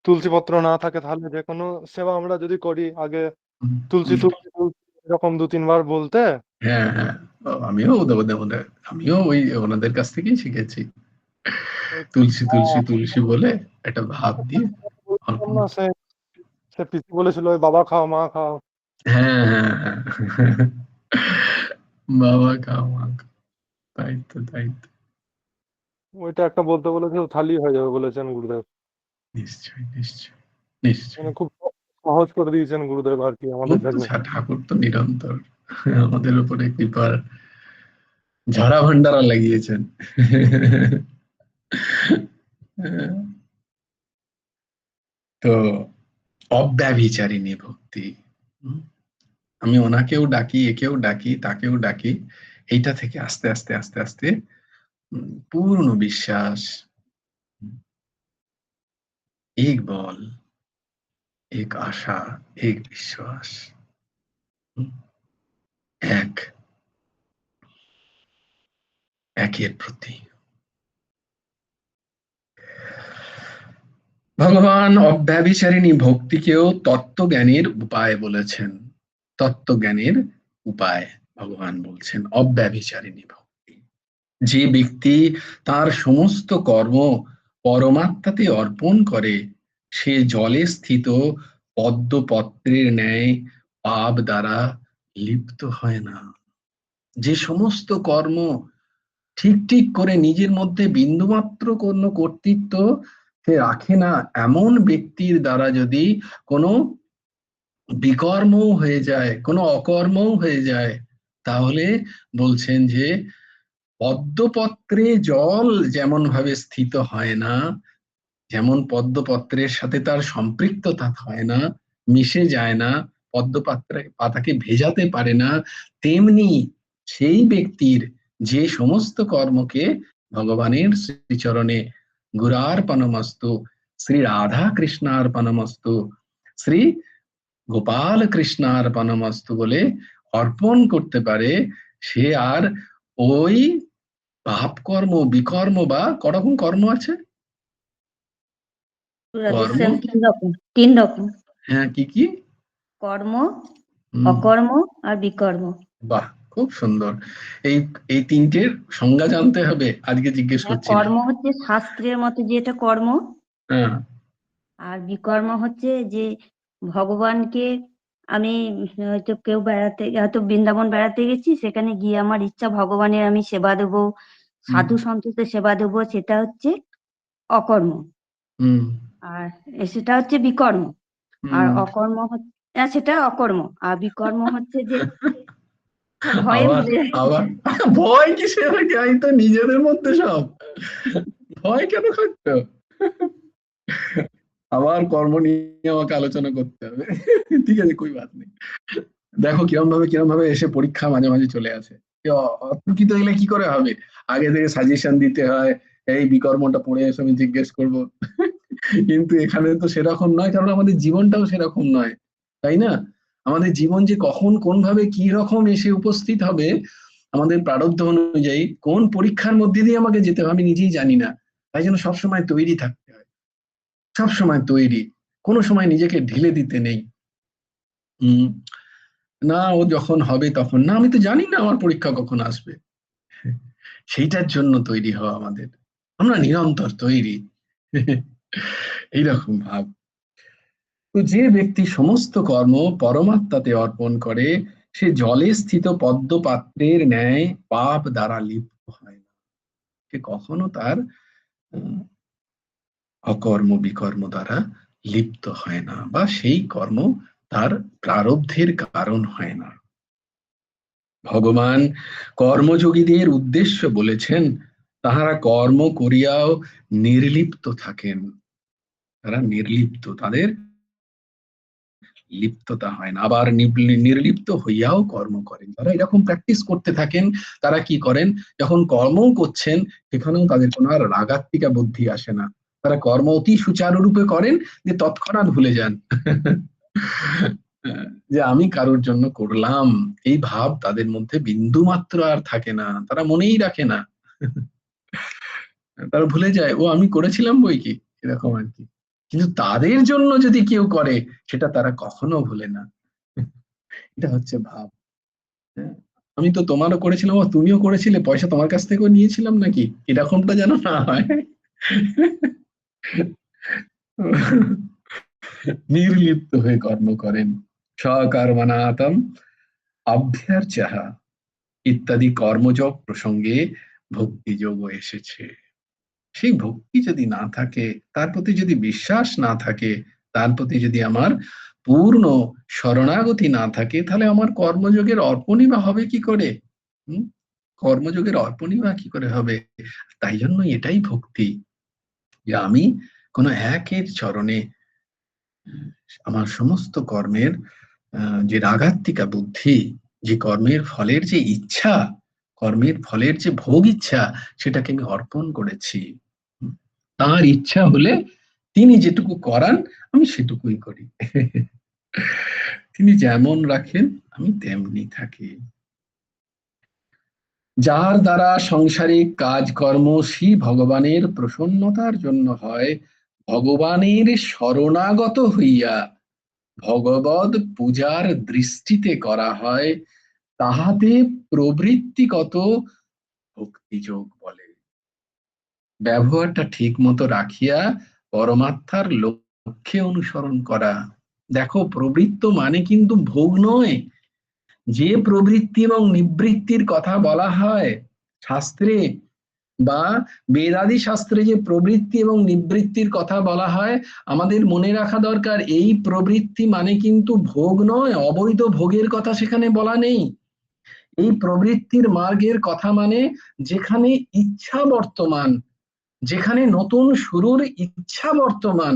তুলসী পত্র না থাকে তাহলে যে কোনো সেবা আমরা যদি করি আগে তুলসী তুলসী তুলসী এরকম 2-3 বার বলতে। হ্যাঁ হ্যাঁ, আমিও আমিও ওই ওনাদের কাছ থেকেই শিখেছি, তুলসী তুলসী তুলসী বলে একটা ভাব দিয়ে অর্পণ। সে পিসি বলেছিল ওই বাবা খাও মা খাও। হ্যাঁ হ্যাঁ হ্যাঁ, বাবা খাও মা খাও, তাই তো তাই তো। ওইটা একটা বলতে বলেছিল, থালি হয়ে যাবে বলেছেন গুরুদেব। নিশ্চয়ই নিশ্চয়ই নিশ্চয়ই। মানে খুব সহজ করে দিয়েছেন গুরুদেব আর কি আমাদের জন্য। ঠাকুর তো নিরন্তর আমাদের উপরে কৃপার ঝাড়া ভান্ডারা লাগিয়েছেন। তো অব্যভিচারিণী ভক্তি, আমি ওনাকেও ডাকি, একেও ডাকি, তাকেও ডাকি, এইটা থেকে আস্তে আস্তে আস্তে আস্তে পূর্ণ বিশ্বাস, एक बल, एक आशा, एक विश्वास, এক একের প্রতি। ভগবান অব্যভিচারিণী ভক্তিকেও তত্ত্বজ্ঞানের উপায় বলেছেন, তত্ত্বজ্ঞানের উপায় ভগবান বলছেন অব্যভিচারিণী ভক্তি। যে ব্যক্তি তার সমস্ত কর্ম পরমাত্মাতে অর্পণ করে সে জলে স্থিত পদ্মপত্রের ন্যায় পাপ দ্বারা লিপ্ত হয় না। যে সমস্ত কর্ম ঠিক ঠিক করে নিজের মধ্যে বিন্দুমাত্র কোনো কর্তৃত্ব সে রাখে না, এমন ব্যক্তির দ্বারা যদি কোনো বিকর্মও হয়ে যায়, কোনো অকর্মও হয়ে যায়, তাহলে বলছেন যে পদ্মপত্রে জল যেমন ভাবে স্থিত হয় না, যেমন পদ্মপত্রের সাথে তার সম্পৃক্ততা হয় না, মিশে যায় না, পদ্মপাত্রে পাতাকে ভেজাতে পারে না, তেমনি সেই ব্যক্তির যে সমস্ত কর্মকে ভগবানের শ্রীচরণে গুরার্পণমস্তু, শ্রী রাধা কৃষ্ণার্পণমস্তু, শ্রী গোপাল কৃষ্ণার্পণমস্তু বলে অর্পণ করতে পারে, সে আর ওই পাপ কর্ম বিকর্ম বা করকম কর্ম আছে কর্ম, তিন রকম। হ্যাঁ কি কি? কর্ম, অকর্ম আর বিকর্ম। বাহ, খুব সুন্দর। এই এই তিনটের সংজ্ঞা জানতে হবে, আজকে জিজ্ঞেস করছি না। কর্ম হচ্ছে শাস্ত্রের মতে যেটা কর্ম, হ্যাঁ, আর বিকর্ম হচ্ছে যে ভগবানকে আমি হয়তো কেউ বেড়াতে, হয়তো বৃন্দাবন বেড়াতে গেছি, সেখানে গিয়ে আমার ইচ্ছা ভগবানের আমি সেবা দেবো, সাধু সন্তদের সেবা দেবো, সেটা হচ্ছে অকর্ম। হুম আর সেটা হচ্ছে বিকর্ম। আর হুম। অকর্ম হচ্ছে, সেটা অকর্ম। আর বিকর্ম হচ্ছে যে ভয়ে আবার ভুলে যাই। আবার ভয় কিসের? আমি তো নিজেদের মধ্যে সব, ভয় কেন খাচ্ছ? আবার কর্ম নিয়ে আমাকে আলোচনা করতে হবে। ঠিক আছে, কই বাত নেই। দেখো কিরম ভাবে এসে পরীক্ষা মাঝে মাঝে চলে আসে। অতর্কিত এলে কি করে হবে? আগে থেকে সাজেশন দিতে হয়, এই বিকর্মটা পড়ে এসে আমি জিজ্ঞেস করবো। কিন্তু এখানে তো সেরকম নয়, কারণ আমাদের জীবনটাও সেরকম নয়, তাই না? আমাদের জীবন যে কখন কোন ভাবে কি রকম এসে উপস্থিত হবে, আমাদের প্রারব্ধ অনুযায়ী কোন পরীক্ষার মধ্যে দিয়ে আমাকে যেতে হবে আমি নিজেই জানি না। তাই জন্য সবসময় তৈরি থাকতে হয়, সবসময় তৈরি, কোনো সময় নিজেকে ঢিলে দিতে নেই। হম, না ও যখন হবে তখন, না আমি তো জানি না আমার পরীক্ষা কখন আসবে। সেইটার জন্য তৈরি হওয়া আমাদের, আমরা নিরন্তর তৈরি। এইরকম ভাব। তো যে ব্যক্তি সমস্ত কর্ম পরমাত্মাতে অর্পণ করে, সে জলে স্থিত পদ্ম পাত্রের ন্যায় পাপ দ্বারা লিপ্ত হয় না। সে কখনো তার উম, অকর্ম বিকর্ম দ্বারা লিপ্ত হয় না, বা সেই কর্ম তার প্রারব্ধের কারণ হয় না। ভগবান কর্মযোগীদের উদ্দেশ্য বলেছেন, তাহারা কর্ম করিয়াও নির্লিপ্ত থাকেন। তারা নির্লিপ্ত, তাদের লিপ্ততা হয় না, আবার নির্লিপ্ত হইয়াও কর্ম করেন। তারা এরকম প্র্যাকটিস করতে থাকেন। তারা কি করেন, যখন কর্ম করছেন সেখানেও তাদের কোনো আর রাগাত্মিকা বুদ্ধি আসে না। তারা কর্ম অতি সুচারুরূপে করেন, যে তৎক্ষণাৎ ভুলে যান যে আমি কারোর জন্য করলাম, এই ভাব তাদের মধ্যে বিন্দু মাত্র আর থাকে না, তারা মনেই রাখে না। তারা ভুলে যায় ও আমি করেছিলাম বই কি, এরকম আর কি। কিন্তু তাদের জন্য যদি কেউ করে, সেটা তারা কখনো ভুলে না। এটা হচ্ছে ভাব। হ্যাঁ, আমি তো তোমারও করেছিলাম, ও তুমিও করেছিলে, পয়সা তোমার কাছ থেকেও নিয়েছিলাম নাকি, এরকমটা যেন না হয়। নির্লিপ্ত হয়ে কর্ম করেন। স্বকর্মণাতম অভ্যর্চঃ ইত্যাদি কর্মযোগ প্রসঙ্গে ভক্তিযোগ এসেছে। সেই ভক্তি যদি না থাকে, তার প্রতি যদি বিশ্বাস না থাকে, তার প্রতি যদি আমার পূর্ণ শরণাগতি না থাকে, তাহলে আমার কর্মযোগের অর্পণই বা হবে কি করে? হম, কর্মযোগের অর্পণই বা কি করে হবে? তাই জন্য এটাই ভক্তি, যে আমি কোনো একের চরণে আমার সমস্ত কর্মের যে রাগাত্মিকা বুদ্ধি, যে কর্মের ফলের যে ইচ্ছা, কর্মের ফলের যে ভোগ ইচ্ছা, সেটাকে আমি অর্পণ করেছি। তার ইচ্ছা হলে তিনি যেটুকু করান আমি সেটুকুই করি। তিনি যেমন রাখেন আমি তেমনি থাকি। যার দ্বারা সাংসারিক কাজকর্ম শ্রী ভগবানের প্রসন্নতার জন্য হয়, ভগবানের শরণাগত হইয়া ভগবদ পূজার দৃষ্টিতে করা হয়, তাহাতে প্রবৃত্তিগত ভক্তিযোগ বলে। ব্যবহারটা ঠিক মতো রাখিয়া পরমাত্মার লক্ষ্যে অনুসরণ করা। দেখো, প্রবৃত্ত মানে কিন্তু ভোগ নয়। যে প্রবৃত্তি এবং নিবৃত্তির কথা বলা হয় শাস্ত্রে, বা বেদাদি শাস্ত্রে যে প্রবৃত্তি এবং নিবৃত্তির কথা বলা হয়, আমাদের মনে রাখা দরকার, এই প্রবৃত্তি মানে কিন্তু ভোগ নয়, অবৈধ ভোগের কথা সেখানে বলা নেই। এই প্রবৃত্তির মার্গের কথা মানে যেখানে ইচ্ছা বর্তমান, যেখানে নতুন শুরুর ইচ্ছা বর্তমান,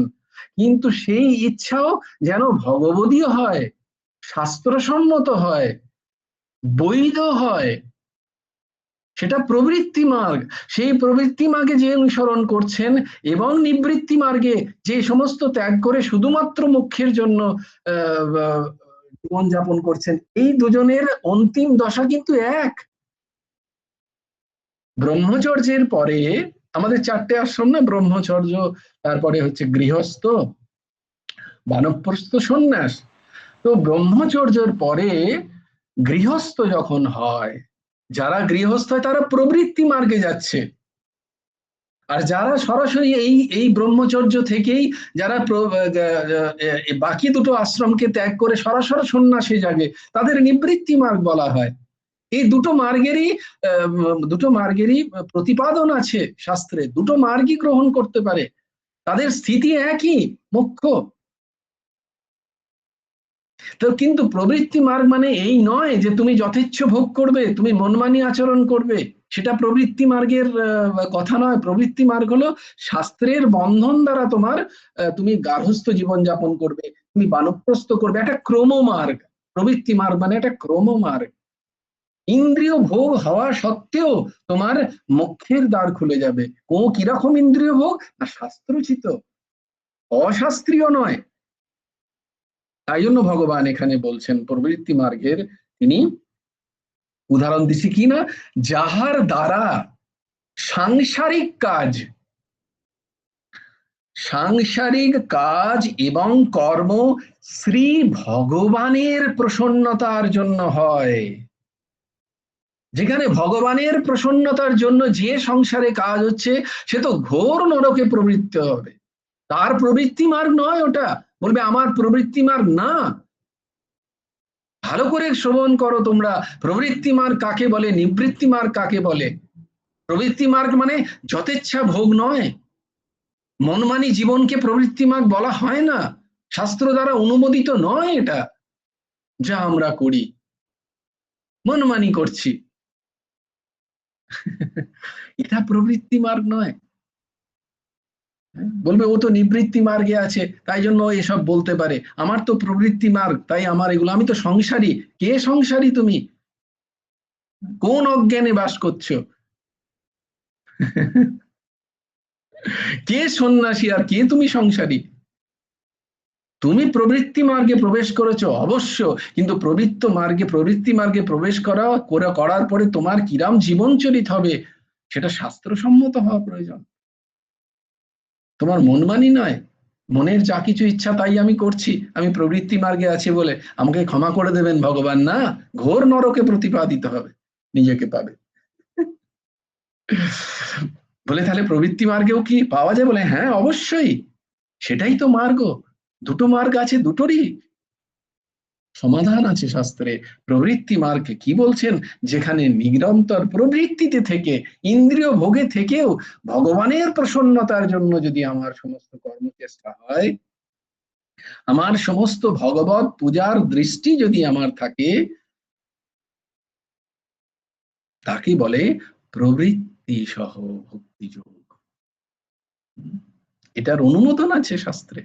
কিন্তু সেই ইচ্ছাও যেন ভগবদীয় হয়, শাস্ত্রসম্মত হয়, বৈধ হয়, সেটা প্রবৃত্তি মার্গ। সেই প্রবৃত্তি মার্গে যে অনুসরণ করছেন, এবং নিবৃত্তি মার্গে যে সমস্ত ত্যাগ করে শুধুমাত্র মোক্ষের জন্য জীবন যাপন করছেন, এই দুজনের অন্তিম দশা কিন্তু এক। ব্রহ্মচর্যের পরে আমাদের 4টে আশ্রম না, ব্রহ্মচর্য, তারপরে হচ্ছে গৃহস্থ, বানপ্রস্থ, সন্ন্যাস। তো ব্রহ্মচর্যের পরে গৃহস্থ যখন হয়, যারা গৃহস্থ হয় তারা প্রবৃত্তি মার্গে যাচ্ছে, আর যারা সরাসরি এই এই ব্রহ্মচর্য থেকেই যারা বাকি দুটো আশ্রমকে ত্যাগ করে সরাসরি সন্ন্যাসী জাগে, তাদের নিবৃত্তি মার্গ বলা হয়। এই দুটো মার্গেরই প্রতিপাদন আছে শাস্ত্রে, দুটো মার্গই গ্রহণ করতে পারে, তাদের স্থিতি একই, মোক্ষ। তো কিন্তু প্রবৃত্তি মার্গ মানে এই নয় যে তুমি যথেচ্ছ ভোগ করবে, তুমি মনমানি আচরণ করবে, সেটা প্রবৃত্তি মার্গের কথা নয়। প্রবৃত্তি মার্গ হলো শাস্ত্রের বন্ধন দ্বারা তুমি গার্হস্থ্য জীবন যাপন করবে, তুমি বানপ্রস্থ করবে, একটা ক্রমমার্গ। প্রবৃত্তি মার্গ মানে একটা ক্রমমার্গ। ইন্দ্রিয় ভোগ হওয়া সত্ত্বেও তোমার মোক্ষের দ্বার খুলে যাবে। কিরকম ইন্দ্রিয় ভোগ? না শাস্ত্রোচিত, অশাস্ত্রীয় নয়। তাই জন্য ভগবান এখানে বলছেন প্রবৃত্তি মার্গের তিনি উদাহরণ দিচ্ছি কি না, যাহার দ্বারা সাংসারিক কাজ এবং কর্ম শ্রী ভগবানের প্রসন্নতার জন্য হয়। যেখানে ভগবানের প্রসন্নতার জন্য যে সংসারে কাজ হচ্ছে, সে তো ঘোর নরকে প্রবৃত্ত হবে। তার প্রবৃত্তি মার্গ নয় ওটা। বলবে আমার প্রবৃত্তি মার্গ না। ভালো করে শ্রবণ করো তোমরা, প্রবৃত্তি মার্গ কাকে বলে, নিবৃত্তি মার্গ কাকে বলে। প্রবৃত্তি মার্গ মানে যথেচ্ছা ভোগ নয়। মনমানি জীবনকে প্রবৃত্তি মার্গ বলা হয় না, শাস্ত্র দ্বারা অনুমোদিত নয়। এটা যা আমরা করি, মনমানি করছি, এটা প্রবৃত্তি মার্গ নয়। বলবে ও তো নিবৃত্তি মার্গে আছে, তাই জন্য এসব বলতে পারে। আমার তো প্রবৃত্তি মার্গ, তাই আমার এগুলো, আমি তো সংসারী। কে সংসারী? তুমি কোন অজ্ঞানে বাস করছো? কে সন্ন্যাসী আর কে তুমি সংসারী? তুমি প্রবৃত্তি মার্গে প্রবেশ করেছো অবশ্য, কিন্তু প্রবৃত্তি মার্গে প্রবেশ করার পরে তোমার কিরাম জীবন চরিত হবে সেটা শাস্ত্রসম্মত হওয়া প্রয়োজন। তোমার মনমানি নয়, মনের যা কিছু ইচ্ছা তাই আমি করছি, আমি প্রবৃত্তি মার্গে আছি বলে আমাকে ক্ষমা করে দেবেন ভগবান, না, ঘোর নরকে প্রতিপাদিত হবে, নিজেকে পাবে। বলে তাহলে প্রবৃত্তি মার্গেও কি পাওয়া যায়? বলে হ্যাঁ, অবশ্যই, সেটাই তো মার্গ। দুটো মার্গ আছে, দুটোরই সমাধান আছে শাস্ত্রে। প্রবৃত্তি মার্গে কি বলছেন? যেখানে নিরন্তর প্রবৃত্তিতে থেকে, ইন্দ্রিয় ভোগে থেকেও ভগবানের প্রসন্নতার জন্য যদি আমার সমস্ত কর্মচেষ্টা হয়, আমার সমস্ত ভগবত পূজার দৃষ্টি যদি আমার থাকে, তাকে বলে প্রবৃত্তি সহ ভক্তি যোগ। এটার অনুমোদন আছে শাস্ত্রে,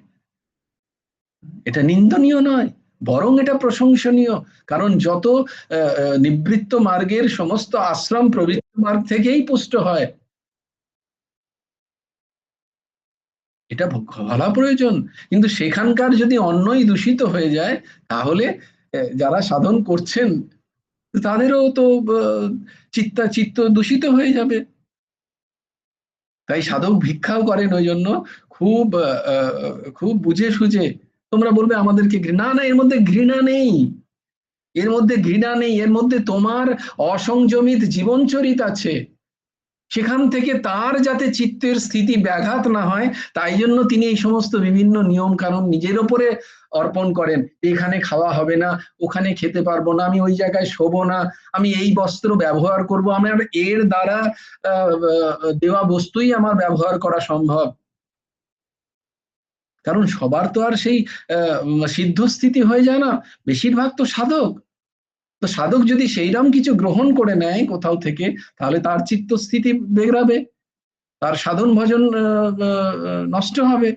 এটা নিন্দনীয় নয়, বরং এটা প্রশংসনীয়। কারণ যত নিবৃত্ত মার্গের সমস্ত আশ্রম প্রবৃত্তি মার্গ থেকেই পুষ্ট হয়, এটা ভাবা প্রয়োজন। কিন্তু সেখানকার যদি অন্যই দূষিত হয়ে যায়, তাহলে যারা সাধন করছেন তাদেরও তো চিত্ত দূষিত হয়ে যাবে। তাই সাধক ভিক্ষাও করেন ওই জন্য খুব খুব বুঝে সুঝে। তোমরা বলবে আমাদেরকে ঘৃণা, না, এর মধ্যে ঘৃণা নেই, এর মধ্যে ঘৃণা নেই, এর মধ্যে তোমার অসংযমিত জীবনচরিত আছে। সেখান থেকে তার যাতে চিত্তের স্থিতি ব্যাঘাত না হয়, তাই জন্য তিনি এই সমস্ত বিভিন্ন নিয়ম কানুন নিজের ওপরে অর্পণ করেন। এখানে খাওয়া হবে না, ওখানে খেতে পারবো না, আমি ওই জায়গায় শোবো না, আমি এই বস্ত্র ব্যবহার করবো, আমার এর দ্বারা দেওয়া বস্তুই আমার ব্যবহার করা সম্ভব। কারণ সবার তো আর সেই সিদ্ধ স্থিতি হয়ে যায় না, বেশিরভাগ তো সাধক। তো সাধক যদি সেইরকম কিছু গ্রহণ করে নেয় কোথাও থেকে, তাহলে তার চিত্তস্থিতি বেগড়াবে, তার সাধন ভজন নষ্ট হবে।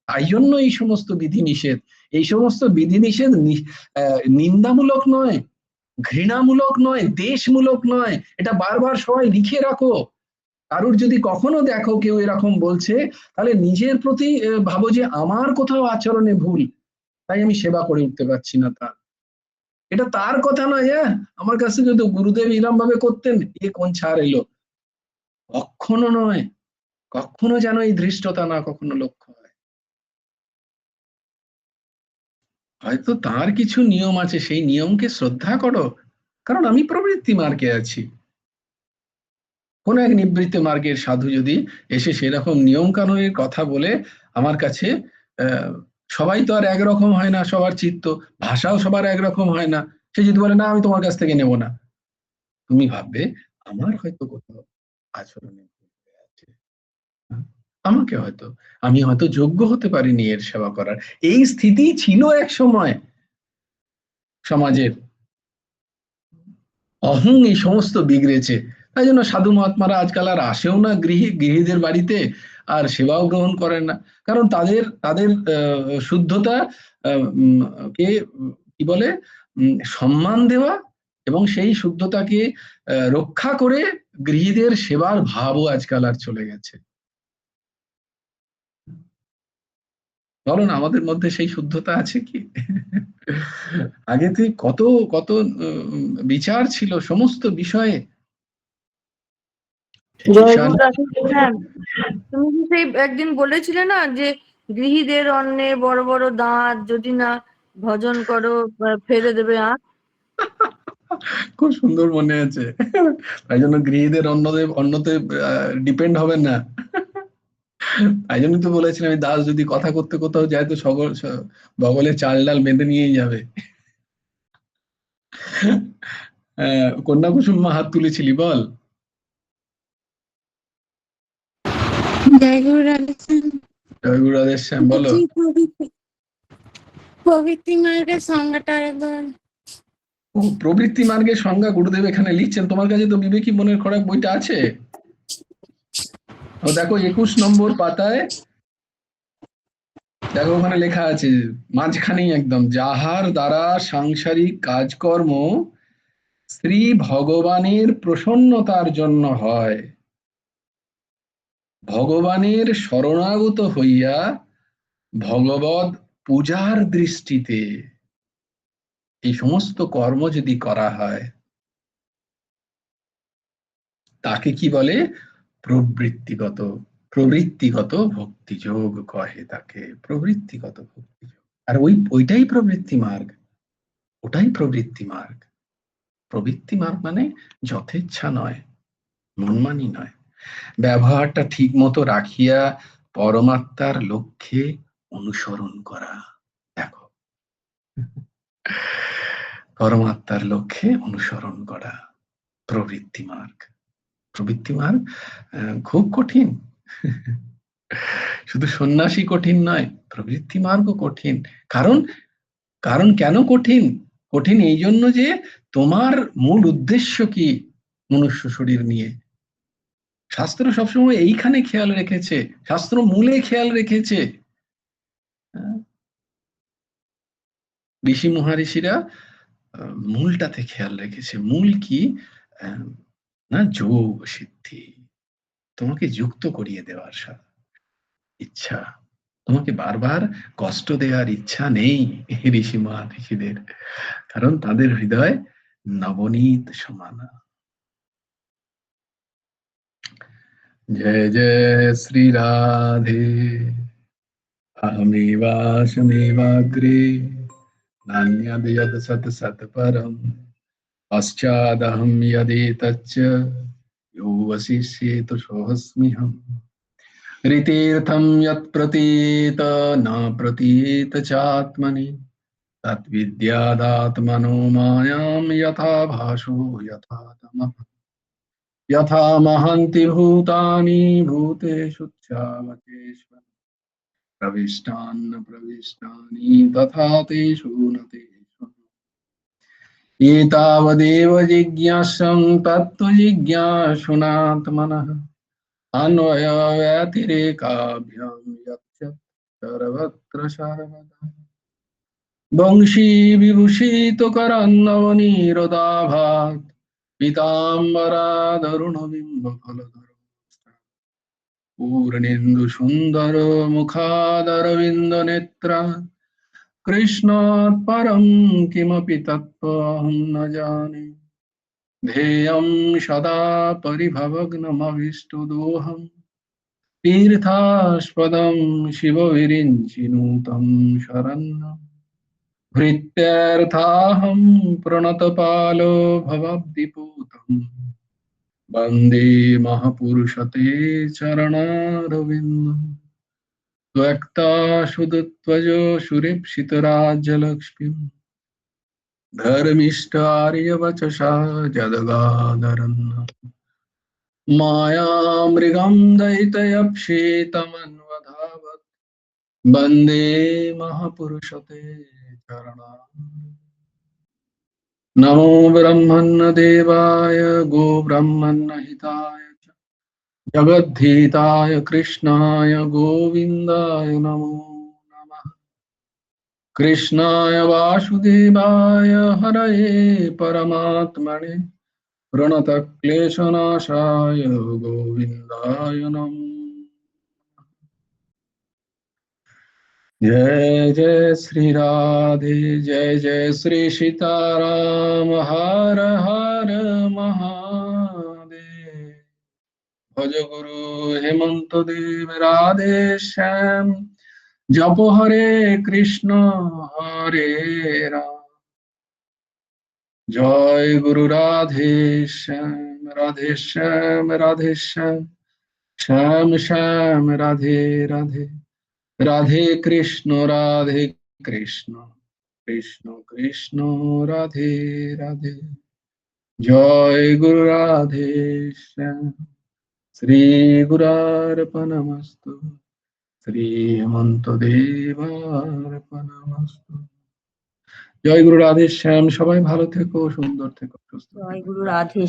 তাই জন্য এই সমস্ত বিধিনিষেধ, এই সমস্ত বিধিনিষেধ নিন্দামূলক নয়, ঘৃণামূলক নয়, দেশমূলক নয়। এটা বারবার সবাই লিখে রাখো। কারুর যদি কখনো দেখো কেউ এরকম বলছে, তাহলে নিজের প্রতি ভাবো যে আমার কোথাও আচরণে ভুল, তাই আমি সেবা করে উঠতে পারছি না। এটা তার কথা নয়। আমার কাছে যদি গুরুদেব এরম ভাবে করতেন, এ কোন ছাড় এলো, কখনো নয়। কখনো যেন এই ধৃষ্টতা না কখনো লক্ষ্য হয়। হয়তো তার কিছু নিয়ম আছে, সেই নিয়মকে শ্রদ্ধা করো, কারণ আমি প্রবৃত্তি মার্গে আছি। কোন এক নিবৃত্ত মার্গের সাধু যদি এসে সেরকম নিয়ম কানুনের কথা বলে আমার কাছে, সবাই তো আর একরকম হয় না, সবার চিত্ত ভাষাও সবার একরকম হয় না, সে যদি বলে না আমি তোমার কাছ থেকে নেব না, তুমি ভাববে আমার হয়তো কোথাও আচরণে ভুল হয়ে আছে। আমাকে হয়তো, আমি হয়তো যোগ্য হতে পারিনি এর সেবা করার। এই স্থিতি ছিল এক সময় সমাজের। অহং এই সমস্ত বিগড়েছে। তাই জন্য সাধু মহাত্মারা আজকাল আর আসেও না গৃহীদের বাড়িতে, আর সেবাও গ্রহণ করেন না। কারণ তাদের তাদের শুদ্ধতা কে কি বলে, সম্মান দেওয়া এবং সেই শুদ্ধতাকে রক্ষা করে গৃহীদের সেবার ভাবও আজকাল আর চলে গেছে। বলো না, আমাদের মধ্যে সেই শুদ্ধতা আছে কি? আগে তুই কত কত বিচার ছিল সমস্ত বিষয়ে। জয়গুরু দাসের, হ্যাঁ, তুমি কি সেই একদিন বলেছিলে না যে গৃহীদের অন্নে বড় বড় দাঁত, যদি না ভজন করো ফেলে দেবে আঁখ। খুব সুন্দর মনে আছে। তাই জন্য গৃহীদের অন্যতে ডিপেন্ড হবেন না। তাই জন্য তো বলেছিলাম আমি, দাস যদি কথা করতে কোথাও যায় তো বগলে চাল ডাল বেঁধে নিয়েই যাবে। কন্যা কুসুম মা হাত তুলেছিলি, বল। জয়গুরু রাধেশ্যাম। জয়গুরু রাধেশ্যাম, বলো। প্রবৃত্তি মার্গের সংজ্ঞাটা একবার। ও, প্রবৃত্তি মার্গের সংজ্ঞা গুরুদেব এখানে লিখছেন। তোমার কাছে তো বিবেকী মনের খোরাক বইটা আছে। ও দেখো 21 নম্বর পাতায়, দেখো ওখানে লেখা আছে মাঝখানেই একদম, যাহার দ্বারা সাংসারিক কাজকর্ম শ্রী ভগবানের প্রসন্নতার জন্য হয়, ভগবানের শরণাগত হইয়া ভগবদ পূজার দৃষ্টিতে এই সমস্ত কর্ম যদি করা হয়, তাকে কি বলে? প্রবৃত্তিগত ভক্তিযোগ কহে তাকে, প্রবৃত্তিগত ভক্তিযোগ। আর ওইটাই প্রবৃত্তি মার্গ, ওটাই প্রবৃত্তি মার্গ। প্রবৃত্তি মার্গ মানে যথেচ্ছা নয়, মনমানি নয়, ব্যবহারটা ঠিক মতো রাখিয়া পরমাত্মার লক্ষ্যে অনুসরণ করা। দেখো, পরমাত্মার লক্ষ্যে অনুসরণ করা প্রবৃত্তি মার্গ। প্রবৃত্তি মার্গ খুব কঠিন। শুধু সন্ন্যাসী কঠিন নয়, প্রবৃত্তি মার্গও কঠিন। কারণ কারণ কেন কঠিন? কঠিন এই জন্য যে তোমার মূল উদ্দেশ্য কি মনুষ্য শরীর নিয়ে। শাস্ত্র সবসময় এইখানে খেয়াল রেখেছে, শাস্ত্র মূলে খেয়াল রেখেছে। ঋষি মহারিষিরা মূলটাতে খেয়াল রেখেছে। মূল কি না? যোগ সিদ্ধি, তোমাকে যুক্ত করিয়ে দেওয়ার ইচ্ছা। তোমাকে বারবার কষ্ট দেওয়ার ইচ্ছা নেই ঋষি মহারিষিদের, কারণ তাদের হৃদয় নবনীত সমানা। জয় জয় শ্রী রাধে। अहमेवाशमेवाग्रे नान्यद् यद् सत् सत् परम् पश्चादहं यदेतच्च यो वसिष्येतु सोऽस्म्यहम्। ऋतीर्थं यत् प्रतीत न प्रतीत चात्मनि तद्विद्यादात्मनो मायां यथा भासो यथा तमः। यथा महन्ति भूतानि भूतेषु चावचेष्व प्रविष्टान्न प्रविष्टानि तथा तेषु न तेषु। एतावदेव जिज्ञासं तत्त्वजिज्ञासुनात्मनः अन्वयव्यतिरेकाभ्यां यच्च सर्वत्र सर्वदा। वंशी विभूषितकरन्नवनीरोदाभात् पीताम्बरादरुणबिम्बफलधरो पूर्णेन्दु सुंदर मुखादरविंद नेत्रा कृष्णात् परं किमपि तत्त्वमहं न जाने। ध्येयं सदा परिभवग्नमभीष्टदोहं तीर्थास्पदं शिवविरिञ्चिनुतं शरण्यम्। ভৃত্যर्थाहं प्रणतपालो भवाब्धिपूतम् वन्दे महापुरुषते चरणारविन्दम् त्वक्ताशुधत्वजो सुरेप्सितराज्यलक्ष्मीम् धर्मिष्ठार्यवचसा जदगादरन् मायामृगं दयितयप्येतमन्वधावत् वन्दे महापुरुषते चरणा नमो ब्रह्मण्यदेवाय गो ब्रह्मण्यहिताय च जगद्धिताय कृष्णाय गोविन्दाय नमो नमः कृष्णाय वासुदेवाय हरये परमात्मने प्रणतक्लेशनाशाय गोविन्दाय नमः जय जय श्री राधे जय जय श्री सीताराम हर हर महादेव भज गुरु हेमंत देव राधे श्याम जप हरे कृष्ण हरे राम जय गुरु राधे श्याम राधे श्याम राधे श्याम श्याम श्याम राधे राधे राधे कृष्ण कृष्ण कृष्ण राधे राधे जय गुरु राधे श्याम श्री गुरार्पणमस्तु श्री हेमंत देवार्पणमस्तु जय गुरु राधे श्याम সবাই ভালো থেকো সুন্দর থেকো সুস্থ থেকো জয় গুরু রাধে